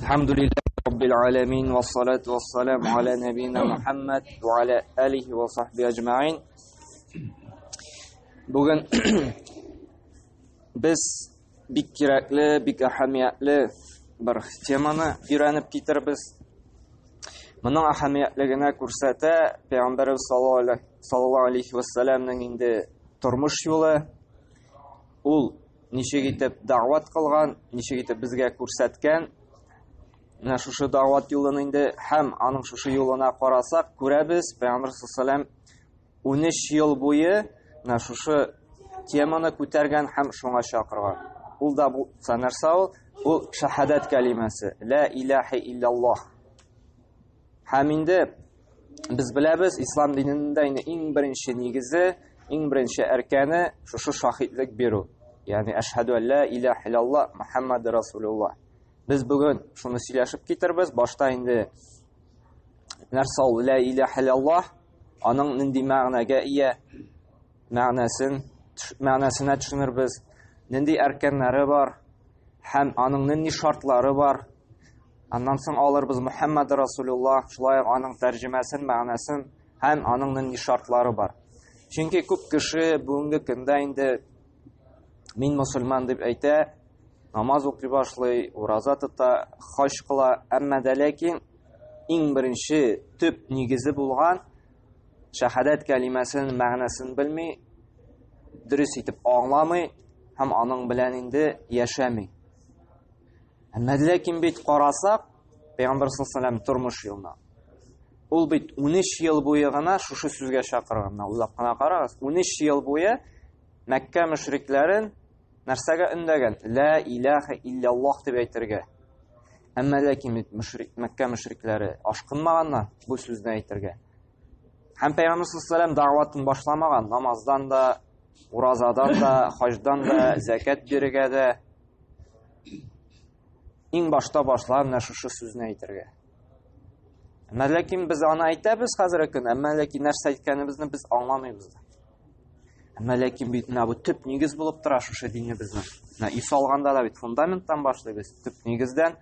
الحمد لله رب العالمين والصلاة والسلام على نبينا محمد وعلى آله وصحبه أجمعين. Bugün biz bik kerakli, bik ahamiyatli bir temani öğrenip getiribmiz. Bunun ahamiyatligini ko'rsata Peygamberimiz sallallohu alayhi vasallamning endi turmush yo'li, ul necha ketib da'vat qilgan, necha ketib bizga ko'rsatgan. Mana shu da'vat yo'lini endi ham aning shu yo'lini qarasak ko'ramiz. Payg'ambar sollallohu alayhi vasallam 13 yil bo'yi mana shu temani ko'targan, ham shunga chaqirgan. Ul da bu narsa u shahadat kalimasi, la ilaha illalloh. Ham endi biz bilamiz, islom dinida eng birinchi negizi, eng birinchi arkani shu shahidlik beru. Ya'ni ashhadu an la ilaha illalloh Muhammad rasululloh. Biz bugun shuni söylashib ketirmiz. Boshda endi narsa la ilaha illalloh aning nindi ma'noga ega, ma'nosini tushunirmiz. Nindi arkanlari bor, ham aning nindi shartlari bor. Ondan so'ng olirmiz Muhammad rasululloh, shulay aning tarjimasin, ma'nosin, ham aning nindi shartlari bor. Chunki ko'p kishi bugungi kunda endi men musulmon deb ayta, namoz o'qiy boshlay, roza tuta, haj qila, ammo lekin eng birinchi tub negizi bo'lgan shahadat kalimasining ma'nosini bilmay, durust etib anglamay, ham aning bilan endi yashamay. Ammo lekin bit qarasak, Payg'ambar sollallohu alayhi vasallam turmush yo'lini. Ul bit 13 yil bo'yi g'ana shu so'zga chaqirgan. Ular qana qarag'az, 13 yil bo'yi Makka mushriklarin narsaga undagan, la ilaha illalloh deb aytirgan. Ammo lekin Makka mushriklari oshqinmaganlar bu so'zni aytirgan. Ham Payg'ambar sollallohu alayhi vasallam da'vatni boshlamagan, namozdan da, rozadan da, hajdan da, zakat berganda eng boshda boshlangan shu so'zni aytirgan. Ammo lekin biz uni aytamiz hozirgi kun, ammo lekin narsa aytganimizni biz anglamaymiz. Ammo lekin bu tub negiz bo'lib turadi shu dinni bizni. Iso olganda da fundamentdan boshlaymiz. Tub negizdan,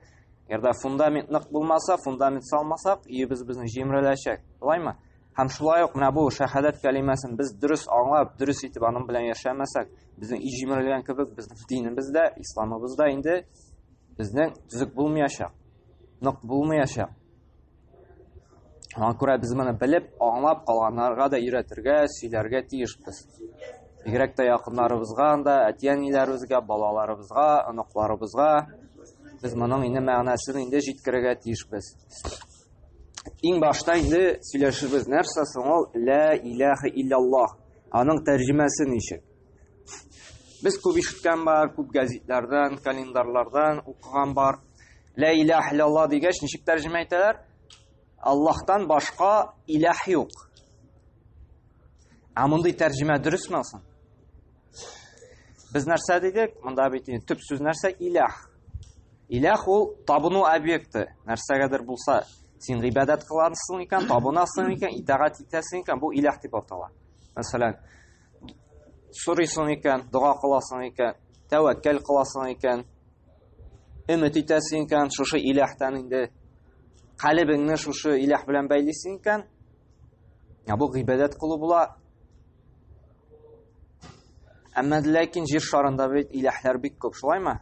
agarda fundament niq bo'lmasa, fundament solmasak, biz bizni jimrilashak. Bilaymi? Ham shulay mana bu shahadat kalimasini biz durust anglab, durust etib aning bilan yashamasak, bizning jimrilgan kibik bizning dinimizda, islomimizda endi bizning tuzuk bo'lmayashaq, niq bo'lmayashaq. Ona ko'ra biz buni bilib, anglab qolganlarga da o'rgatirga, siylarga tegishmiz. Birakda yaqinlarimizga, atiyanilarimizga, bolalarimizga, inoqlarimizga biz buning endi ma'nosini endi yetkirga tegishmiz. Eng boshda endi söylashimiz narsasi ol la ilaha illalloh. Aning tarjimasi nechik? Biz ko'p eshitgan bor, ko'p gazetlardan, kalendarlardan o'qigan bor. La ilaha illalloh degach nechik tarjima aytadilar? Allohdan boshqa iloh yo'q. Bunday tarjima durustmi o'zi? Biz narsa dedik, bunda bitin tub so'z narsa iloh. Iloh ul tabunu obyekti. Narsagadir bo'lsa, sen ibodat qilasan ekan, tabunasan ekan, itoat etasan ekan, bu iloh deb ataladi. Masalan, so'raysan ekan, duo qilasan ekan, tavakkal qilasan ekan, umid etasan ekan, shu ilohdan endi qalbingni shu iloh bilan baylaysan ekan, bu ibodat qilib bo'lar. Ammo lekin yer sharida bu ilohlar bek ko'p, shulaymi?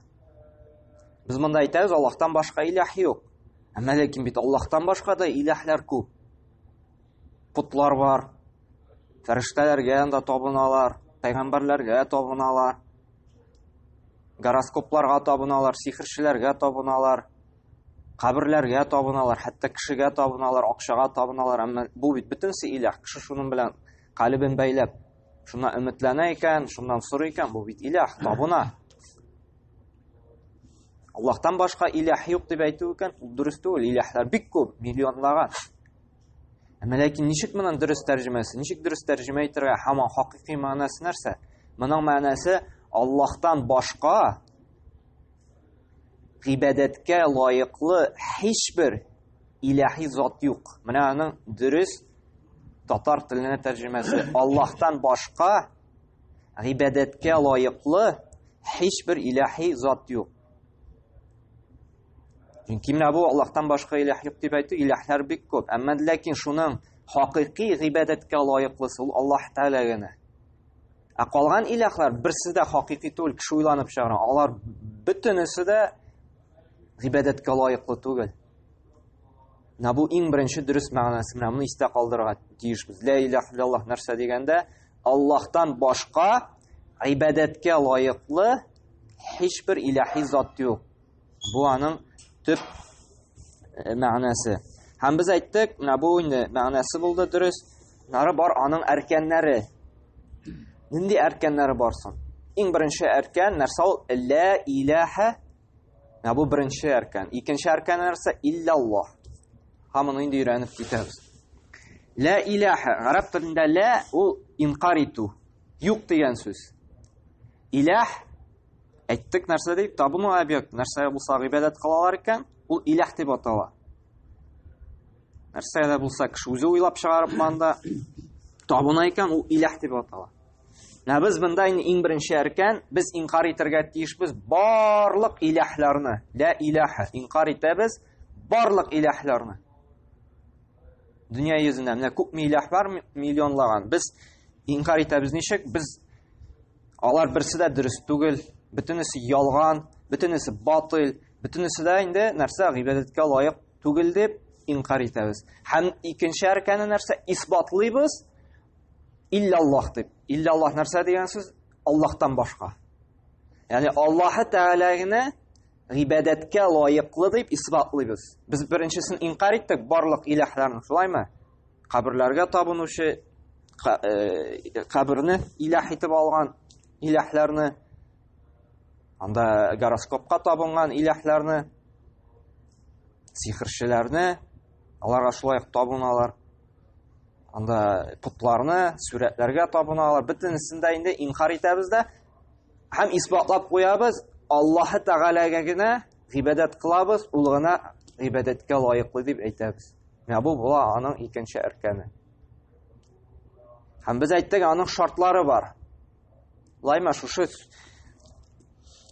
Biz bunda aytamiz, Allohdan boshqa iloh yo'q. Ammo lekin bit Allohdan boshqa da ilohlar ko'p. Putlar bor, farishtalarga da tobunalar, payg'ambarlarga tobunalar, goroskoplarga tobunalar, sehrchilarga tobunalar, qabrlarga tobunalar, hatto kishiga tobunalar, oqshaga tobunalar. Ammo bu butunsi iloh. Kishi shuning bilan qalbini baylab, shundan umidlanar ekan, shundan so'rar ekan, bu iloh, tobuna. Allohdan boshqa iloh yo'q deb aytib ekan, u durust emas. Ilohlar bek ko'p, millionlagan. Ammo lekin nechik bilan durust tarjimasi, nechik durust tarjima aytirgan hamon haqiqiy ma'nosi narsa? Buning ma'nosi Allohdan boshqa ibodatga loyiqli hech bir ilahiy zot yo'q. Mana uning durust tatar tilining tarjimasi Allohdan boshqa ibodatga loyiqli hech bir ilahiy zot yo'q. Чөнки менә бу Аллаһтан башка илаһ юк дип әйтү, илаһлар бик күп. Әмма ләкин шуның хакыйкый гыйбадәткә лаеклысы ул Аллаһ Тәгалә генә. Ә калган илаһлар берсе дә хакыйкый түгел, кеше уйланып чыгара. Алар бөтенесе дә гыйбадәткә лаеклы түгел. Менә бу иң беренче дөрес мәгънәсе. Менә моны истә калдырырга тиешбез. Ла илаһа илляллаһ нәрсә дигәндә, Аллаһтан башка гыйбадәткә лаеклы һичбер илаһи зат юк. Бу аның төп мәгънәсе. Һәм без әйттек, менә бу инде мәгънәсе булды дөрес. Нары бар аның әркәннәре. Нинди әркәннәре барсын? Иң беренче әркән нәрсә ул? Ла илаһа. Менә бу беренче әркән. Икенче әркән нәрсә? Илляллаһ. Һәм инде өйрәнеп китәбез. Ла илаһа. Гарәп телендә ла ул инкар итү. Юк дигән сүз. Илаһ әйттек нәрсә дип, табыну объект. Нәрсә булса гыйбадәт кылалар икән, ул илаһ дип атала. Нәрсә дә булса кеше үзе уйлап чыгарып манда табына икән, ул илаһ дип атала. Менә без монда инде иң беренче әркән, без инкар итәргә тиешбез барлык илаһларны. Ла илаһа. Инкар итәбез барлык илаһларны. Дөнья йөзендә менә күпме илаһ бар, миллионлаган. Без инкар итәбез ничек? Без алар берсе дә дөрес түгел, бөтенесе ялган, бөтенесе батыл, бөтенесе дә инде нәрсә гыйбадәткә лаек түгел дип инкар итәбез. Һәм икенче әркәне нәрсә? Исбатлыйбыз илляллаһ дип. Илляллаһ нәрсә дигән сүз? Аллаһтан башка. Ягъни Аллаһ Тәгалә генә гыйбадәткә лаеклы дип исбатлыйбыз. Без беренчесен инкар иттек барлык илаһларны, шулаймы? Каберләргә табынучы, каберне илаһ итеп алган илаһларны, анда гороскопка табынган илаһларны, сихерчеләрне, аларга шулай табыналар. Анда путларны, сүрәтләргә табыналар. Бөтенесен дә инде инкар итәбез дә һәм исбатлап куябыз. Аллаһ Тәгаләгә генә гыйбадәт кылабыз, ул гына гыйбадәткә лаеклы дип әйтәбез. Менә бу була аның икенче әркәне. Һәм без әйттек, аның шартлары бар. Лайма шушы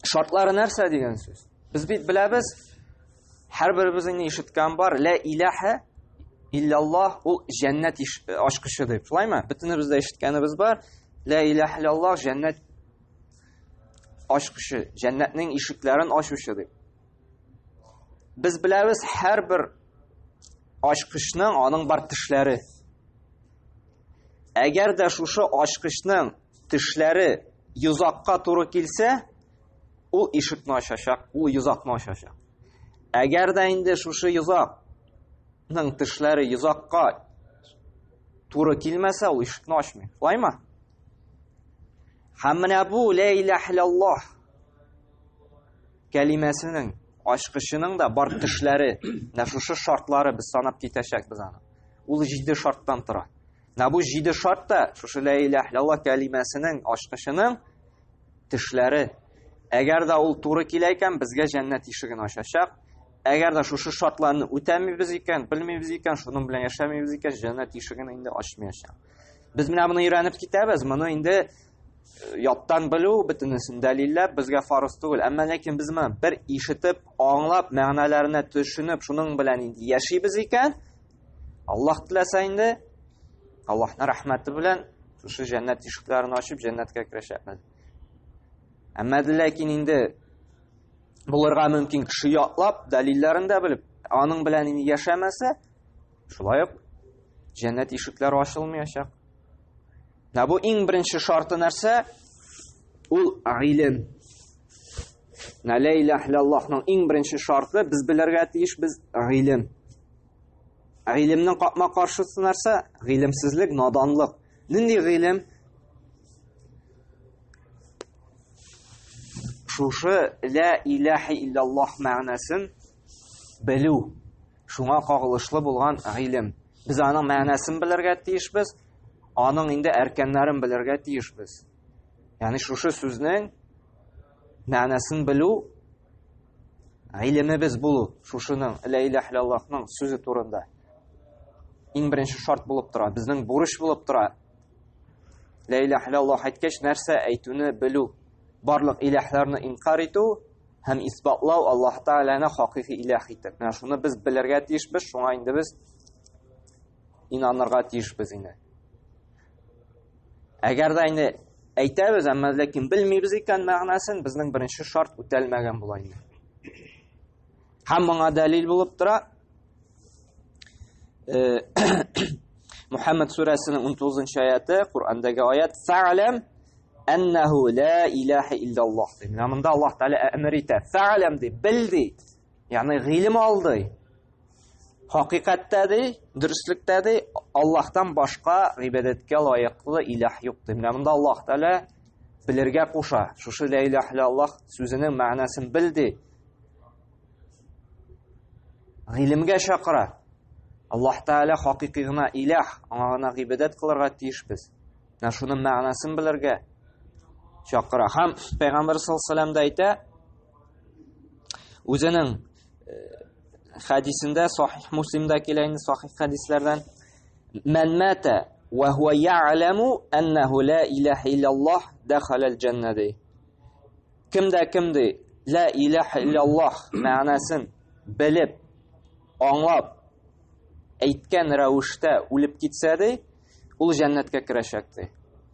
шартлары нәрсә дигән сүз? Без бит беләбез, һәрберебезнең ишеткән бар, ла илаһа илляллаһ ул җәннәт ачкычы дип. Шулаймы? Бөтенебез дә ишеткәнебез бар. Ла илаһа илляллаһ җәннәт ачкычы, җәннәтнең ишекләрен ачучы дип. Без беләбез, һәрбер ачкычның аның бар тешләре. Әгәр дә шушы ачкычның тешләре йозакка туры килсә, ул ишекне ачачак, ул йозакны ачачак. Әгәр дә инде шушы йозакның тешләре йозакка туры килмәсә, ул ишекне ачмый. Шулаймы? Һәм менә бу ла илаһа илляллаһ кәлимәсенең ачкычының да бар тешләре, менә шушы шартлары без санап китәчәкбез аны. Ул 7 шарттан тора. Менә бу 7 шартта шушы ла илаһа илляллаһ кәлимәсенең ачкычының тешләре. Әгәр дә ул туры килә икән, безгә җәннәт ишеген ачачак. Әгәр дә шушы шартларны үтәмибез икән, белмибез икән, шуның белән яшәмибез икән, җәннәт ишеген инде ачмаячак. Без менә моны өйрәнеп китәбез. Моны инде яттан белү, бөтенесен дәлилләп безгә фарыз түгел. Әмма ләкин без моны бер ишетеп, аңлап, мәгънәләренә төшенеп, шуның белән инде яшибез икән, Аллаһ теләсә инде Аллаһның рәхмәте белән шушы җәннәт ишекләрен ачып җәннәткә керәчәкбез. Әмма ләкин инде булырга мөмкин кеше ятлап, дәлилләрен дә белеп, аның белән инде яшәмәсә, шулай ук җәннәт ишекләре ачылмаячак. Менә бу иң беренче шарты нәрсә? Ул гыйлем. Ла илаһа илляллаһның иң беренче шарты без белергә тиеш, без гыйлем. Гыйлемнең капма каршысы нәрсә? Гыйлемсезлек, наданлык. Нинди гыйлем? Шушы ла илаһа илляллаһ мәгънәсен белү. Шуңа кагылышлы булган гыйлем. Без аның мәгънәсен белергә тиешбез, аның инде әркәннәрен белергә тиешбез. Ягъни шушы сүзнең мәгънәсен белү, гыйлемебез булу, шушының ла илаһа илляллаһның сүзе турында. Иң беренче шарт булып тора, безнең бурыч булып тора. Ла илаһа илляллаһ әйткәч нәрсә әйтүне белү. Барлык илаһларны инкар итү һәм исбатлау Аллаһ Тәгаләне хакыйкый илаһ итеп. Менә шуны без белергә тиешбез, шуңа инде без инанырга тиешбез инде. Әгәр дә инде әйтәбез, әмма ләкин белмибез икән мәгънәсен, безнең беренче шарт үтәлмәгән була инде. Һәм моңа дәлил булып тора Мухаммад сүрәсенең 19-нчы аяты, Куръандагы аят: "Фә'ләм аннаху ла илаха илляллаһ." Менә монда Аллаһ Тәгалә әмер итә. Фә'ләм ди, белди. Ягъни гыйлем алды. Хакыйкатьтә ди, дөрестлектә ди, Аллаһтан башка гыйбадәткә лаеклы илаһ юк ди. Менә монда Аллаһ Тәгалә белергә куша. Шушы ла илаха илляллаһ сүзенең мәгънәсен белди. Гыйлемгә чакыра. Аллаһ Тәгалә хакыйкый гына илаһ, аңа гына гыйбадәт кылырга тиешбез. Менә шуның мәгънәсен белергә чакыра. Һәм Пәйгамбәр саллаллаһу алейһи ва сәлләм әйтә, үзенең хадисендә, Сахих Муслимда килә инде сахих хадисләрдән: "Ман мата ва хуа я'ламу аннаху ла илаха илляллаһ дахалал джанна." Кемдә ла илаха илляллаһ мәгънәсен белеп, аңлап, әйткән рәвештә үлеп китсә ди, ул җәннәткә керәчәк ди.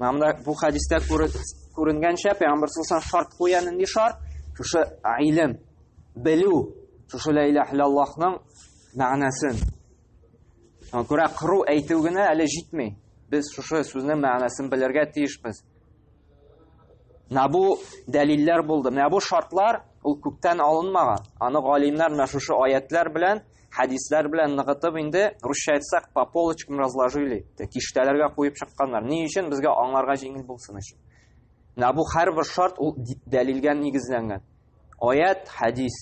Менә бу хадистә күренгәнчә Пәйгамбәр саллаллаһу алейһи ва сәлләм шарт куян ни шарт? Шушы илм, белү, шушы ла илаха илляллаһның мәгънәсен. Аңа күрә кыру әйтү генә әле җитми. Без шушы сүзнең мәгънәсен белергә тиешбез. Менә бу дәлилләр булды. Менә бу шартлар ул күктән алынмаган. Аны галимнәр менә шушы аятлар белән, хадислар белән ныгытып инде, русча әйтсәк, по полочкам разложили. Киштәләргә куеп чыкканнар. Ни өчен? Безгә аңларга җиңел булсын өчен. Менә бу һәрбер шарт ул дәлилгә нигезләнгән. Аят, хадис.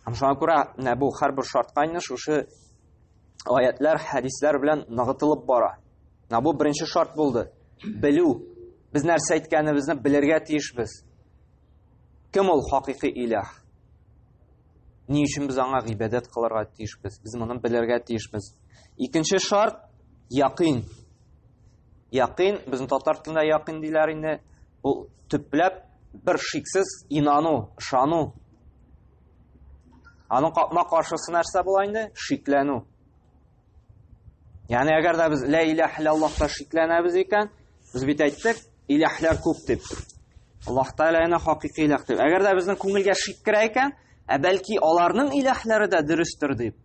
Һәм шуңа күрә менә бу һәрбер шартка инде шушы аятлар, хадислар белән ныгытылып бара. Менә бу беренче шарт булды. Белү. Без нәрсә әйткәнебезне белергә тиешбез. Кем ул хакыйкый илаһ? Ни өчен без аңа гыйбадәт кылырга тиешбез? Без моны белергә тиешбез. Икенче шарт яқин. Яқин, безнең татар телендә яқин диләр инде. Ул төпләп бер шиксез инану, ышану. Аның капма каршысы нәрсә була инде? Шикләнү. Ягъни әгәр дә без ла илаха илляллаһта шикләнәбез икән, без бит әйттек, илаһлар күп дип. Аллаһ Тәгаләне хакыйкый илаһ дип. Әгәр дә безнең күңелгә шик керә икән, бәлки аларның илаһлары да дөрестер дип.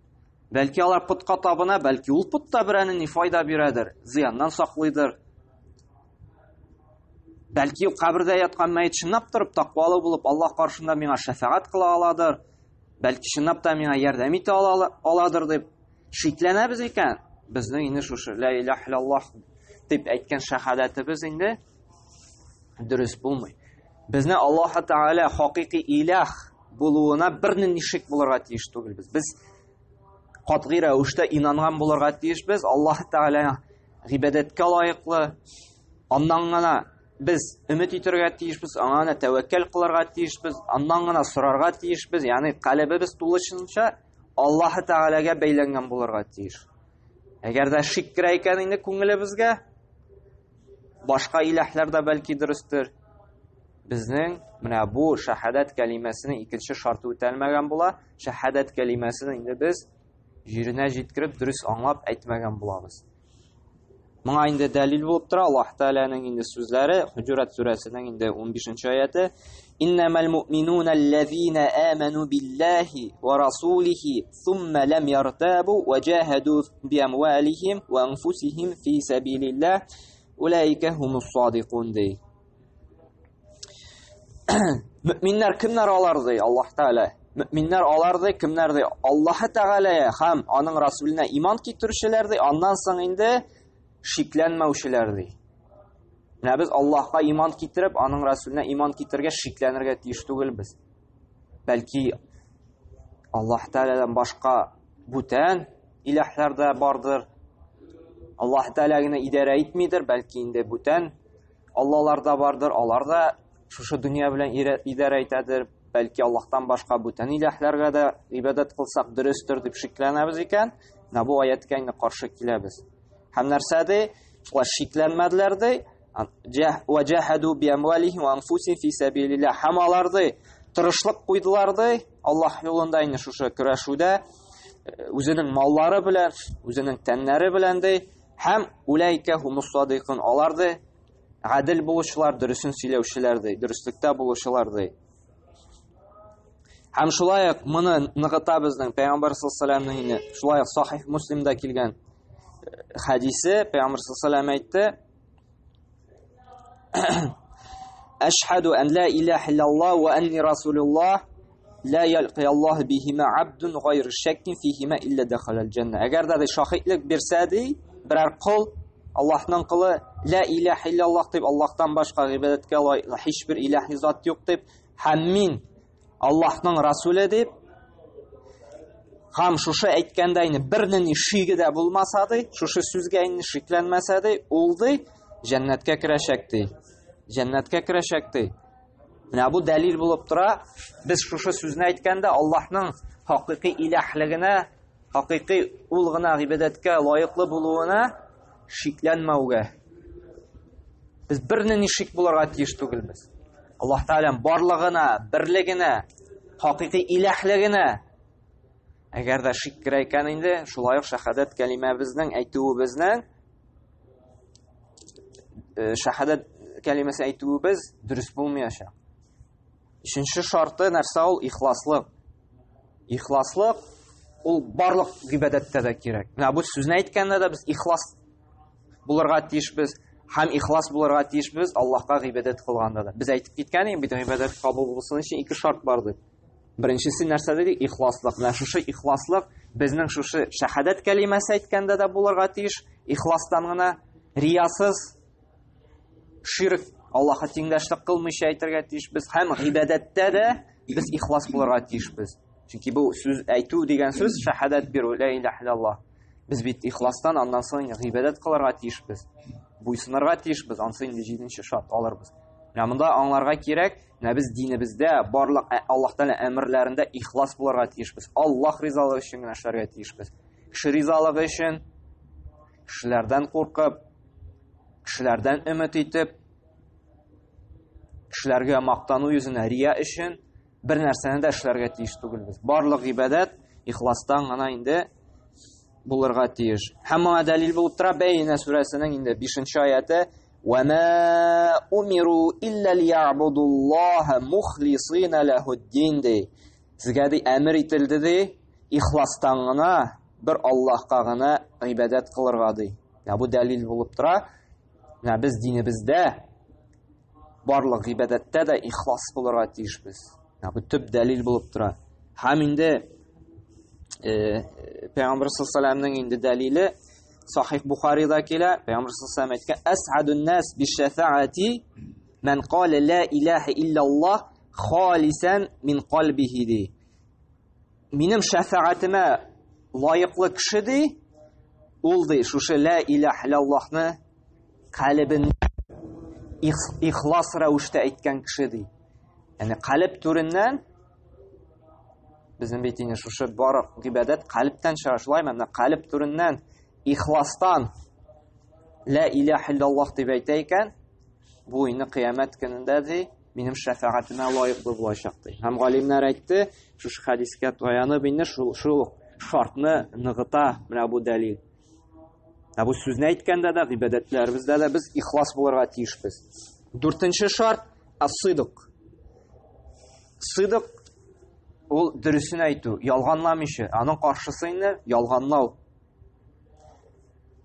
Бәлки алар путка табына, бәлки ул путта берәне ни файда бирәдер, зыяннан саклыйдыр. Бәлки ул кабердә яткан мәйет чынлап торып тақвалы булып, Аллаһ каршында миңа шафаат кыла аладыр. Бәлки чынлап та миңа ярдәм итә аладыр дип шикләнәбез икән. Безнең инде шушы ла илаха илляллаһ дип әйткән шаһадәтебез инде дөрес булмый. Безне Аллаһ Тәгалә хакыйкый илаһ булуына бернинди шик булырга тиеш түгелбез. Без катгый рәвештә инанган булырга тиешбез. Аллаһ Тәгалә гыйбадәткә лаеклы. Аннан гына без өмет итәргә тиешбез, аңа гына тәвәккәл кылырга тиешбез, аннан гына сорарга тиешбез. Ягъни калбыбыз тулышынча Аллаһ Тәгаләгә бәйләнгән булырга тиеш. Әгәр дә шик керә икән инде күңелебезгә, башка илаһлар да бәлки дөрестер. Безнең менә бу шаһадат кәлимәсенең икенче шарты үтәлмәгән була. Шаһадат кәлимәсен инде без җиренә җиткереп дөрес аңлап әйтмәгән булабыз. Моңа инде дәлил булып тора Аллаһ Тәгаләнең инде сүзләре, Хуҗурат сүрәсенең инде 15-нче аяты: "Иннамал муъминуна аллазина аману биллаһи ва расулиһи, сумма лам яртабу ва җаһаду би амвалихим ва анфусихим фи сабилиллаһ, улаика хумус садиқун." ди. Мөэминнәр кемнәр алар ди Аллаһ Тәгалә? Мөэминнәр алар ди кемнәр ди? Аллаһ Тәгаләгә һәм аның расулына иман китерүчеләр ди, аннан соң инде шикләнмәүчеләр ди. Менә без Аллаһка иман китереп, аның расулына иман китергә шикләнергә тиеш түгелбез. Бәлки Аллаһ Тәгаләдән башка бүтән илаһлар да бардыр. Аллаһ Тәгалә генә идарә итмидер, бәлки инде бүтән Аллалар да бардыр, алар да шушы дөнья белән идарә итәдер. Бәлки Аллаһтан башка бүтән илаһларга да ибадат кылсак дөрестер дип шикләнәбез икән, менә бу аятка инде каршы киләбез. Һәм нәрсә ди? Шулар шикләнмәделәр ди, وَجَاهَدُوا بِأَمْوَالِهِمْ وَأَنْفُسِهِمْ فِي سَبِيلِ اللَّهِ. Һәм аларды тырышлык куйдыларды Аллаһ юлында инде шушы көрәшүдә үзенең маллары белән, үзенең тәннәре белән һәм улайка хумус садиқун, аларды гадел булучылар, дөресен сөйләүчеләр дөрестлектә булучылар Һәм шулай ук моны ныгыта безнең Пәйгамбәр саллаллаһу алейһи ва сәлләмнең шулай ук Сахих Муслимда килгән хадисе, Пәйгамбер саллаллаһу алейһи ва сәлләм әйтте: "Ашһаду ан ла илаха илляллаһ ва анни расулуллаһ, ла ялқи Аллаһ бихима абдун гайру шаккин фихима илля дахалал джанна." Әгәр дә шаһидлек бирсә берәр кул, Аллаһның кулы ла илаха илляллаһ дип, Аллаһтан башка гыйбадәткә лаек һичбер илаһи зат юк дип, һәм мин Аллаһның расулы дип, һәм шушы әйткәндә инде бернинди шиге дә булмаса шушы сүзгә инде шикләнмәсә ул җәннәткә керәчәк Җәннәткә керәчәк Менә бу дәлил булып тора. Без шушы сүзне әйткәндә Аллаһның хакыйкый илаһлыгына, хакыйкый ул гына гыйбадәткә лаеклы булуына шикләнмәүгә. Без бернинди шик булырга тиеш түгелбез. Аллаһ Тәгалә барлыгына, берлегенә, хакыйкый илаһлыгына әгәр дә шик керә икән инде, шулай ук шаһадат кәлимәбезнең әйтүебезнең шаһадат кәлимәсе әйтүебез дөрес булмаячак. Өченче шарты нәрсә ул? Ихласлык. Ихласлык ул барлык гыйбадәттә дә кирәк. Менә бу сүзне әйткәндә дә без ихлас булырга тиешбез. Һәм ихлас булырга тиешбез Аллаһка гыйбадәт кылганда да. Без әйтеп киткән идек, бит гыйбадәт кабул булсын өчен ике шарт бар ди. Беренчесе нәрсә дидек? Ихласлык. Менә шушы ихласлык безнең шушы шаһадат кәлимәсе әйткәндә дә булырга тиеш. Ихластан гына, риясыз, ширк, Аллаһка тиңдәшлек кылмыйча әйтергә тиешбез. Һәм гыйбадәттә дә без ихлас булырга тиешбез. Чөнки бу сүз әйтү дигән сүз шаһадат бирү, ла илаһа илляллаһ. Без бит ихластан аннан соң гыйбадәт кылырга тиешбез. Буйсынырга тиешбез. Ансы инде 7нче шарт алырбыз. Менә монда аңларга кирәк, менә без динебездә барлык Аллаһ Тәгалә әмерләрендә ихлас булырга тиешбез. Аллаһ ризалыгы өчен генә эшләргә тиешбез. Кеше ризалыгы өчен, кешеләрдән куркып, кешеләрдән өмет итеп, кешеләргә мактану йөзенә рия өчен бер нәрсәне дә эшләргә тиеш түгелбез. Барлык гыйбадәт ихластан гына инде булырга тиеш. Һәм моңа дәлил булып тора Бәйнә сүрәсенең инде 5нче аяты: "Ва умиру илля лиябудуллаһа мухлисина лаһуд-дин." Сезгә әмер ителде ихластан гына бер Аллаһка гына гыйбадәт кылырга ди. Бу дәлил булып тора. Менә без динебездә барлык гыйбадәттә дә ихлас булырга тиешбез. Бу төп дәлил булып тора. Һәм инде Пәйгамбер саллаллаһу алейһи ва сәлләмнең инде дәлиле Сахих Бухарида килә. Пәйгамбер саллаллаһу алейһи ва сәлләм әйткән: "Ас'адун нас бишафаати ман кала ла илаха илляллаһ халисан мин калбихи." ди. Минем шафаатыма лаеклы кеше ди, ул ди шушы ла илаха илляллаһны калбен ихлас рәвештә әйткән кеше ди. Яни калб түреннән безнең бит инде шушы бар гыйбадәт калбтан чыга. Шулаймы? Менә калб түреннән ихластан ла илаха илляллаһ дип әйтә икән, бу инде кыямәт көнендә ди минем шафаатыма лаеклы булачак ди. Һәм галимнәр әйтте, шушы хадискә таянып инде шул шартны ныгыта менә бу дәлил. Бу сүзне әйткәндә дә гыйбадәтләребездә дә без ихлас булырга тиешбез. 4нче шарт as-sidq. Сидq ул дөресен әйтү, ялганламыйча. Аның каршысы инде ялганлау.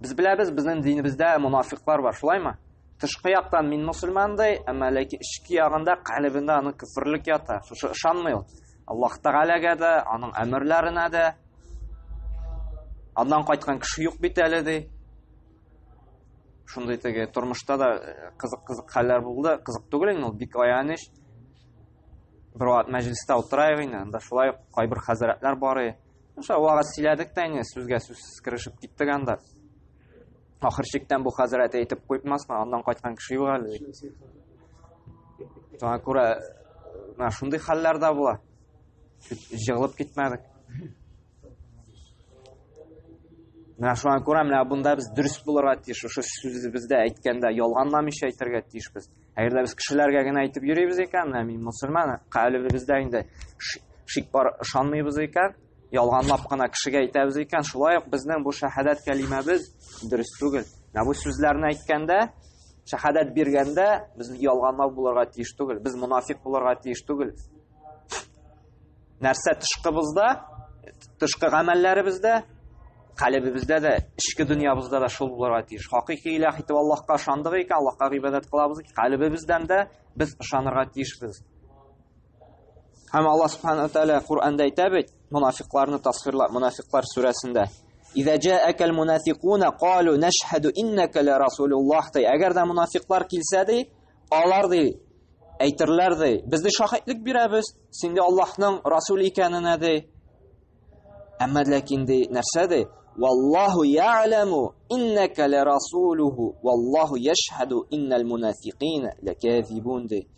Без беләбез, безнең динебездә мунафиклар бар, шулаймы? Тышкы яктан мин мусульман ди, әмма ләкин ички ягында калбында аның күфрлек ята. Шушы ышанмый ул. Аллаһ Тәгаләгә дә, аның әмерләренә дә. Аннан кайткан кеше юк бит әле ди. Шундый теге тормышта да кызык хәлләр булды. Кызык түгел инде ул, бик аяныч. Бер вакыт мәҗлестә утырайык инде, анда шулай кайбер хәзрәтләр бар. Шуша вагыз сөйләдек тә инде, сүзгә сүзсез керешеп киттек анда. Ахыр чиктән бу хәзрәт әйтеп куймасмы, аннан кайткан кеше юк әле. Шуңа күрә шундый хәлләр дә була. Җыгылып китмәдек. Менә шуңа күрә менә бунда без дөрес булырга тиеш. Шушы сүзебездә әйткәндә ялганламыйча әйтергә тиешбез. Әгәр дә без кешеләргә генә әйтеп йөрибез икән, менә мин мусульман, калбыбызда инде шик бар, ышанмыйбыз икән, ялганлап кына кешегә әйтәбез икән, шулай ук безнең бу шаһадат кәлимәбез дөрес түгел. Менә бу сүзләрне әйткәндә, шаһадат биргәндә без ялганлау булырга тиеш түгел. Без мунафик булырга тиеш түгел. Нәрсә тышкыбызда, тышкы гамәлләребездә, калбыбызда да, ички дөньябызда да шул булырга тиеш. Хакыйкый илаһ итеп Аллаһка ышандык икән, Аллаһка гыйбадат кылабыз икән, калбыбыздан да без ышанырга тиешбез. Һәм Аллаһ Субханаһу ва Тааля Куръанда әйтә бит, мунафикларны тасвирлап, Мунафиклар сүрәсендә: "Иза джаакал мунафикуна қалу нашхаду иннака ла расулуллаһ". Әгәр дә мунафиклар килсә ди, алар ди әйтерләр ди, без ди шаһидлек бирәбез, син ди Аллаһның расул икәненә ди. Әмма ләкин ди нәрсә ди? Валлаһу я'ламу иннака ла расулуху валлаһу яшһаду иннал мунафиқина лаказибун ди.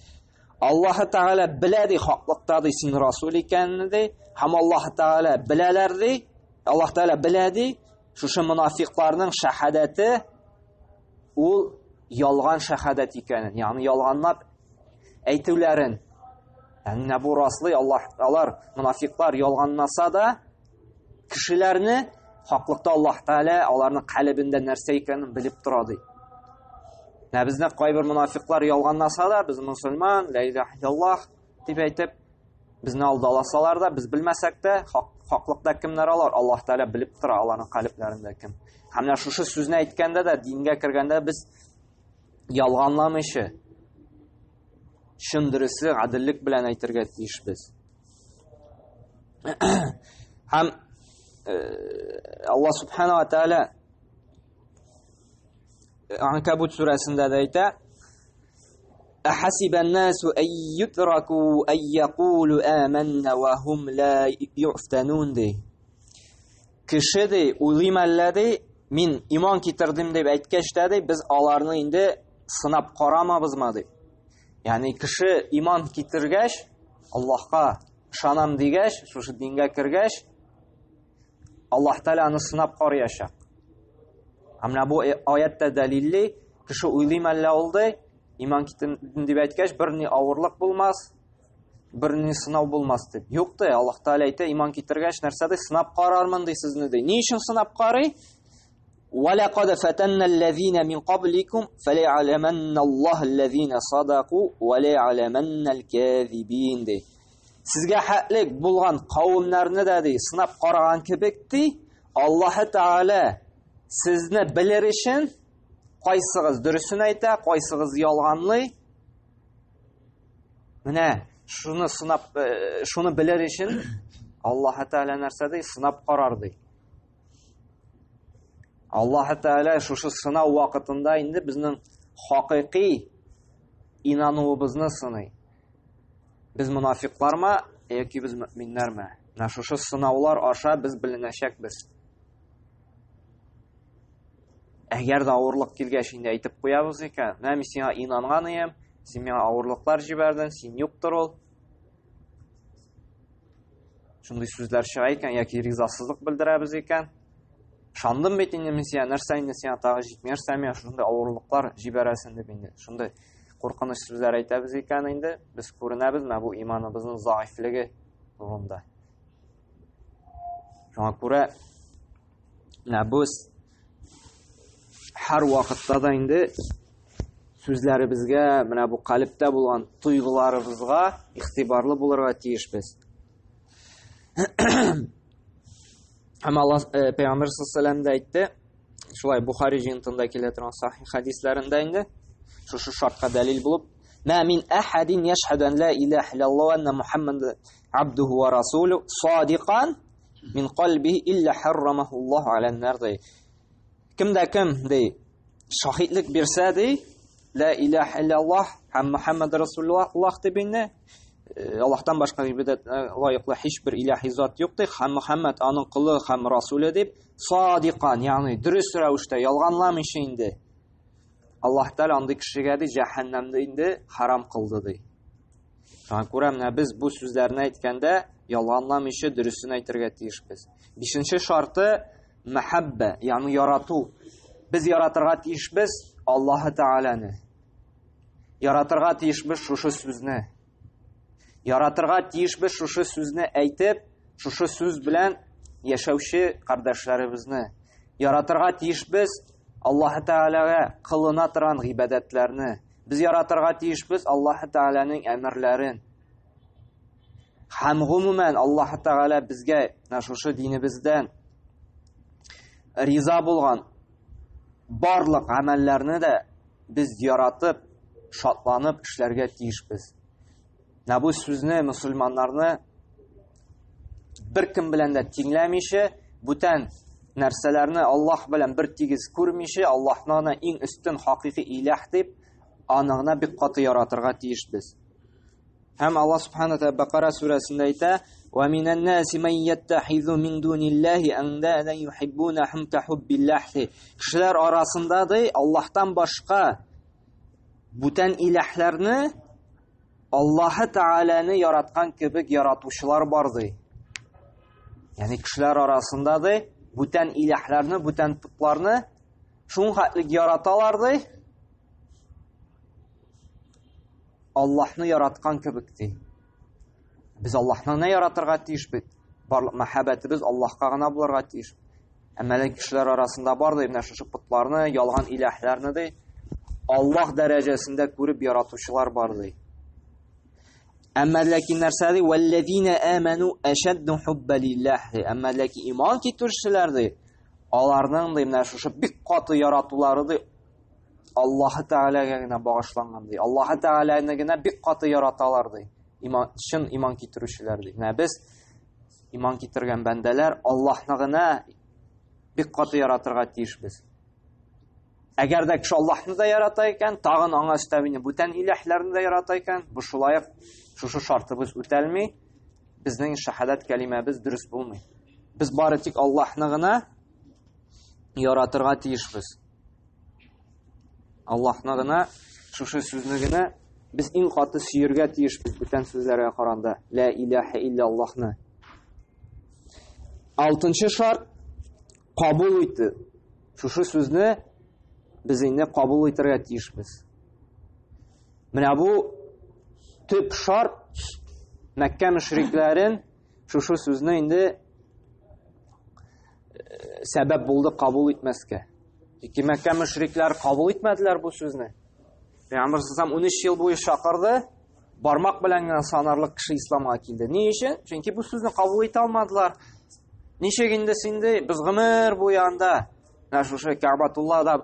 Аллаһ Тааля белә ди хаклыкта ди син расул икәнне ди, һәм Аллаһ Тааля беләләр ди, Аллаһ Тааля белә ди, шушы мунафикларның шаһадаты ул ялган шаһадат икәнен, ягъни ялганлап әйтүләрен. Ягъни бу раслый, алар мунафиклар ялганласа да, кешеләрне хаклыкта Аллаһ Тааля аларның калбендә нәрсә икәнен белеп тора ди. Безне кайбер мунафиклар ялганласа да, без мусульман, ла илаһа иллаллаһ дип әйтеп, безне алдаласалар да, без белмәсәк тә, хаклыкта кемнәр алар? Аллаһ Тааля белеп тора аларның калбләрендә кем. Һәм менә шушы сүзне әйткәндә дә, дингә кергәндә без ялганламыйча, чын дөресе, гаделлек белән әйтергә тиешбез. Һәм Аллаһ Субханаһу ва Тааля Анкабут сүрәсендә дә әйтә: "Ахасибан насу ан ютраку ан яқулу аманна ва хум ла юфтанун" ди. Кеше ди уйлыймы ди, мин иман китердим дип әйткәч тә, без аларны инде сынап карамабызмы ди. Ягъни кеше иман китергәч, Аллаһка ышанам дигәч, шушы дингә кергәч, Аллаһ Тааля аны сынап карыячак. Менә бу аятта дәлилле, кеше уйлыймы ул ди, иман китердим дип әйткәч, берни авырлык булмас, берни сынау булмас дип. Юк ди, Аллаһ Тааля әйтә, иман китергәч нәрсә ди, сынап карармын ди сезне ди. Ни өчен сынап карый? وَلَقَدْ فَتَنَّا الَّذِينَ مِنْ قَبْلِكُمْ فَلَيَعْلَمَنَّ اللَّهُ الَّذِينَ صَدَقُوا وَلَيَعْلَمَنَّ الْكَاذِبِينَ ди. Сезгә хәтлек булган кавымнарны да ди, сынап караган кебек ди, Аллаһ Тааля сезне белер өчен кайсыгыз дөресен әйтә, кайсыгыз ялганлый. Менә шуны белер өчен Аллаһ Тааля нәрсә ди, сынап карар ди. Аллаһ Тааля шушы сынау вакытында инде безнең хакыйкый инануыбызны сыный. Без мунафиклармы, яки без мөэминнәрме? Менә шушы сынаулар аша без беленәчәкбез. Әгәр дә авырлык килгәч инде әйтеп куябыз икән, менә мин сиңа инанган идем, син миңа авырлыклар җибәрдең, син юктыр ул. Шундый сүзләр чыга икән, яки ризасызлык белдерәбез икән. Шандым бит инде мин сиңа, нәрсә инде сиңа тагы җитмәсә, мен шундый авырлыклар җибәрәсен дип инде. Шундый куркыныч сүзләр әйтәбез икән инде, без күренәбез, менә бу иманыбызның заифлеге турында. Шуңа күрә менә без һәр вакытта да инде сүзләребезгә, менә бу калбтә булган туйгыларыбызга игътибарлы булырга тиешбез. Һәм Аллаһ Пәйгамбер саллаллаһу алейһи ва сәлләм әйтте, шулай Бухари җыентында килә торган сахих хадисләрендә инде, шушы шартка дәлил булып, "Ма мин ахадин яшһаду ан ла илаха иллаллаһу ва анна Мухаммадан абдуху ва расулу садиқан мин қалбихи илля харрамаху Аллаһу алан нар" ди. Кимдә кем ди, шаһидлек бирсә ди, ла илаха иллаллаһ һәм Мухаммад расулуллаһ дип инде, Аллаһтан башка гыйбадәт лаеклы һичбер илаһи зат юк ди, һәм Мухаммад аның кулы һәм расулы дип, садиқан, ягъни дөрес рәвештә ялганламыйча инде. Аллаһ Тааля андый кешегә ди җәһәннәмне инде харам кылды ди. Шуңа күрә менә без бу сүзләрне әйткәндә ялганламыйча дөресен әйтергә тиешбез. 5нче шарты мәхәббә, ягъни ярату. Без яратырга тиешбез Аллаһ Тәгаләне. Яратырга тиешбез шушы сүзне. Яратырга тиешбез шушы сүзне әйтеп, шушы сүз белән яшәүче кардәшләребезне. Яратырга тиешбез Аллаһ Тәгаләгә кылына торган гыйбадәтләрне. Без яратырга тиешбез Аллаһ Тәгаләнең әмерләрен. Һәм гомумән Аллаһ Тәгалә безгә шушы динебездән риза булган барлык гамәлләрне дә без яратып, шатланып эшләргә тиешбез. Бу сүзне мөселманнарны беркем белән дә тиңләмичә, бүтән нәрсәләрне Аллаһ белән бер тигез күрмичә, Аллаһны иң өстен хакыйкый илаһ дип, аны гына бик каты яратырга тиешбез. Һәм Аллаһ Субханаһу ва Бакара сүрәсендә әйтә: "Ва минан наси ман яттахизу мин дуниллаһи андада юхиббунахум кахуббиллаһи." Кешеләр арасында ди Аллаһтан башка бүтән илаһларны Аллаһ Тәгаләне яраткан кебек яратучылар бар ди. Ягъни кешеләр арасында ди бүтән илаһларны, бүтән путларны шул хәтлек яраталар ди. Аллаһны яраткан кебек ди. Без Аллаһны яратырга тиешбез. Барлык мәхәббәтебез Аллаһка гына булырга тиеш. Әмма кешеләр арасында бар ди, менә шушы путларны, ялган илаһларны ди Аллаһ дәрәҗәсендә күреп яратучылар бар ди. Әмма ләкин нәрсә ди? "Валлазина аману ашадду хубба лиллаһ." Әмма ләкин иман китерүчеләр ди, аларның ди менә шушы бик каты яратулары ди Аллаһ Тәгаләгә генә багышланган ди. Аллаһ Тәгаләне генә бик каты яраталар ди. Чын иман китерүчеләр ди. Менә без иман китергән бәндәләр Аллаһны гына бик каты яратырга тиешбез. Әгәр дә кеше Аллаһны да ярата икән, тагын аңа өстәвенә бүтән илаһларны да ярата икән, бу шулай шушы шартыбыз үтәлми, безнең шаһадат кәлимәбез дөрес булмый. Без бары тик Аллаһны гына яратырга тиешбез. Аллаһны гына, шушы сүзне генә без иң каты сөергә тиешбез бүтән сүзләргә каранда. Ла илаһа илля Аллаһны. 6нчы шарт кабул итү. Шушы сүзне без инде кабул итәргә тиешбез. Менә бу төп шарт Мәккә мөшрикләрен шушы сүзне инде сәбәп булды кабул итмәскә. Ки Мәккә мөшрикләр кабул итмәделәр бу сүзне. Пәйгамбәр саллаллаһу 13 ел буе чакырды, бармак белән генә санарлык кеше исламга килде. Ни өчен? Чөнки бу сүзне кабул итә алмадылар. Ничек инде синде без гомер буе анда, шушы Кәгъбәтуллада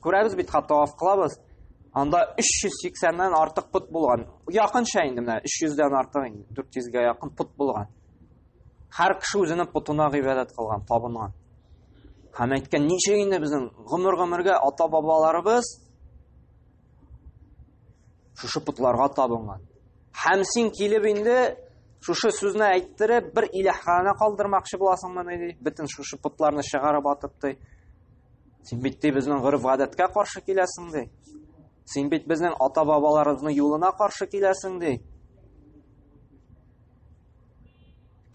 күрәбез бит, таваф кылабыз. Анда 380-дән артык пут булган. Якынча инде менә 300-дән артык инде, 400-гә якын пут булган. Һәр кеше үзенең путына гыйбадат кылган, табынган. Һәм әйткән, ничек инде безнең гомергә ата-бабаларыбыз шушы путларга табынган. Һәм син килеп инде шушы сүзне әйттереп, бер илаһны калдырмакчы буласыңмы ди? Бөтен шушы путларны чыгарып атып ди. Син бит безнең гырыф-гадәткә каршы киләсең ди. Син бит безнең ата-бабаларыбызның юлына каршы киләсең ди.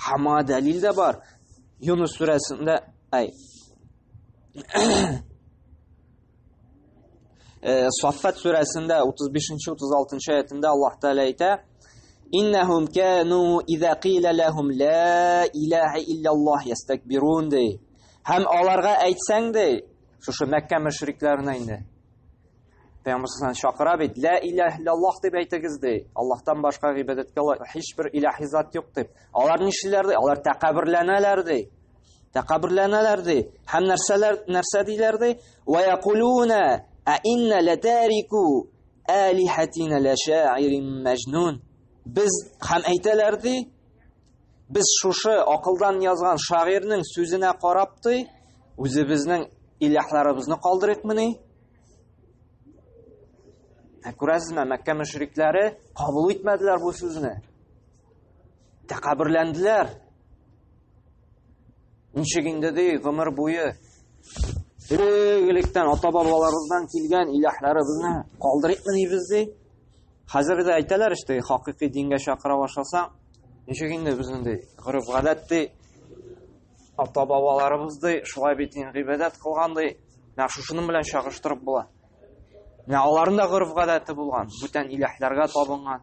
Һәм дәлил дә бар. Юнус сүрәсендә, Саффат сүрәсендә 35-36 аятында Аллаһ Тәгалә әйтә: "Иннахум кану иза қила лахум ла илаха илляллаһ ястакбирун" ди. Һәм аларга әйтсәң ди, шушы Мәккә мөшрикләренә инде. Пәйгамбәр саллаллаһу чакыра бит, ла илаха илляллаһ дип әйтегез ди. Аллаһтан башка гыйбадәткә һичбер илаһи зат юк дип. Алар нишләр ди? Алар тәкәбберләнәләр ди. Тәкәбберләнәләр ди. Һәм нәрсә диләр ди? Ва яқулуна а инна латарику алихатина ла ша'ирин мәҗнун. Biz һәм әйтәләр ди, biz шушы акылдан язган шагыйрьнең сүзенә карап ди, үзебезнең илаһларыбызны калдырыкмыни? Күрәсезме, Мәккә мөшрикләре кабул итмәделәр бу сүзне. Тәкәбберләнделәр. Ничек инде ди, гомер буе электән ата-бабаларыбыздан килгән илаһларыбызны калдырыкмыни без ди? Хәзер дә әйтәләр иште, хакыйкый дингә чакыра башласаң, ничек инде безнең ди, гырыф-гадәт ди, ата-бабаларыбызды шулай бит гыйбадат кылгандай, менә шушының белән чагыштырып була. Менә аларның да гырыф-гадәте булган, бүтән иләһләргә табынган.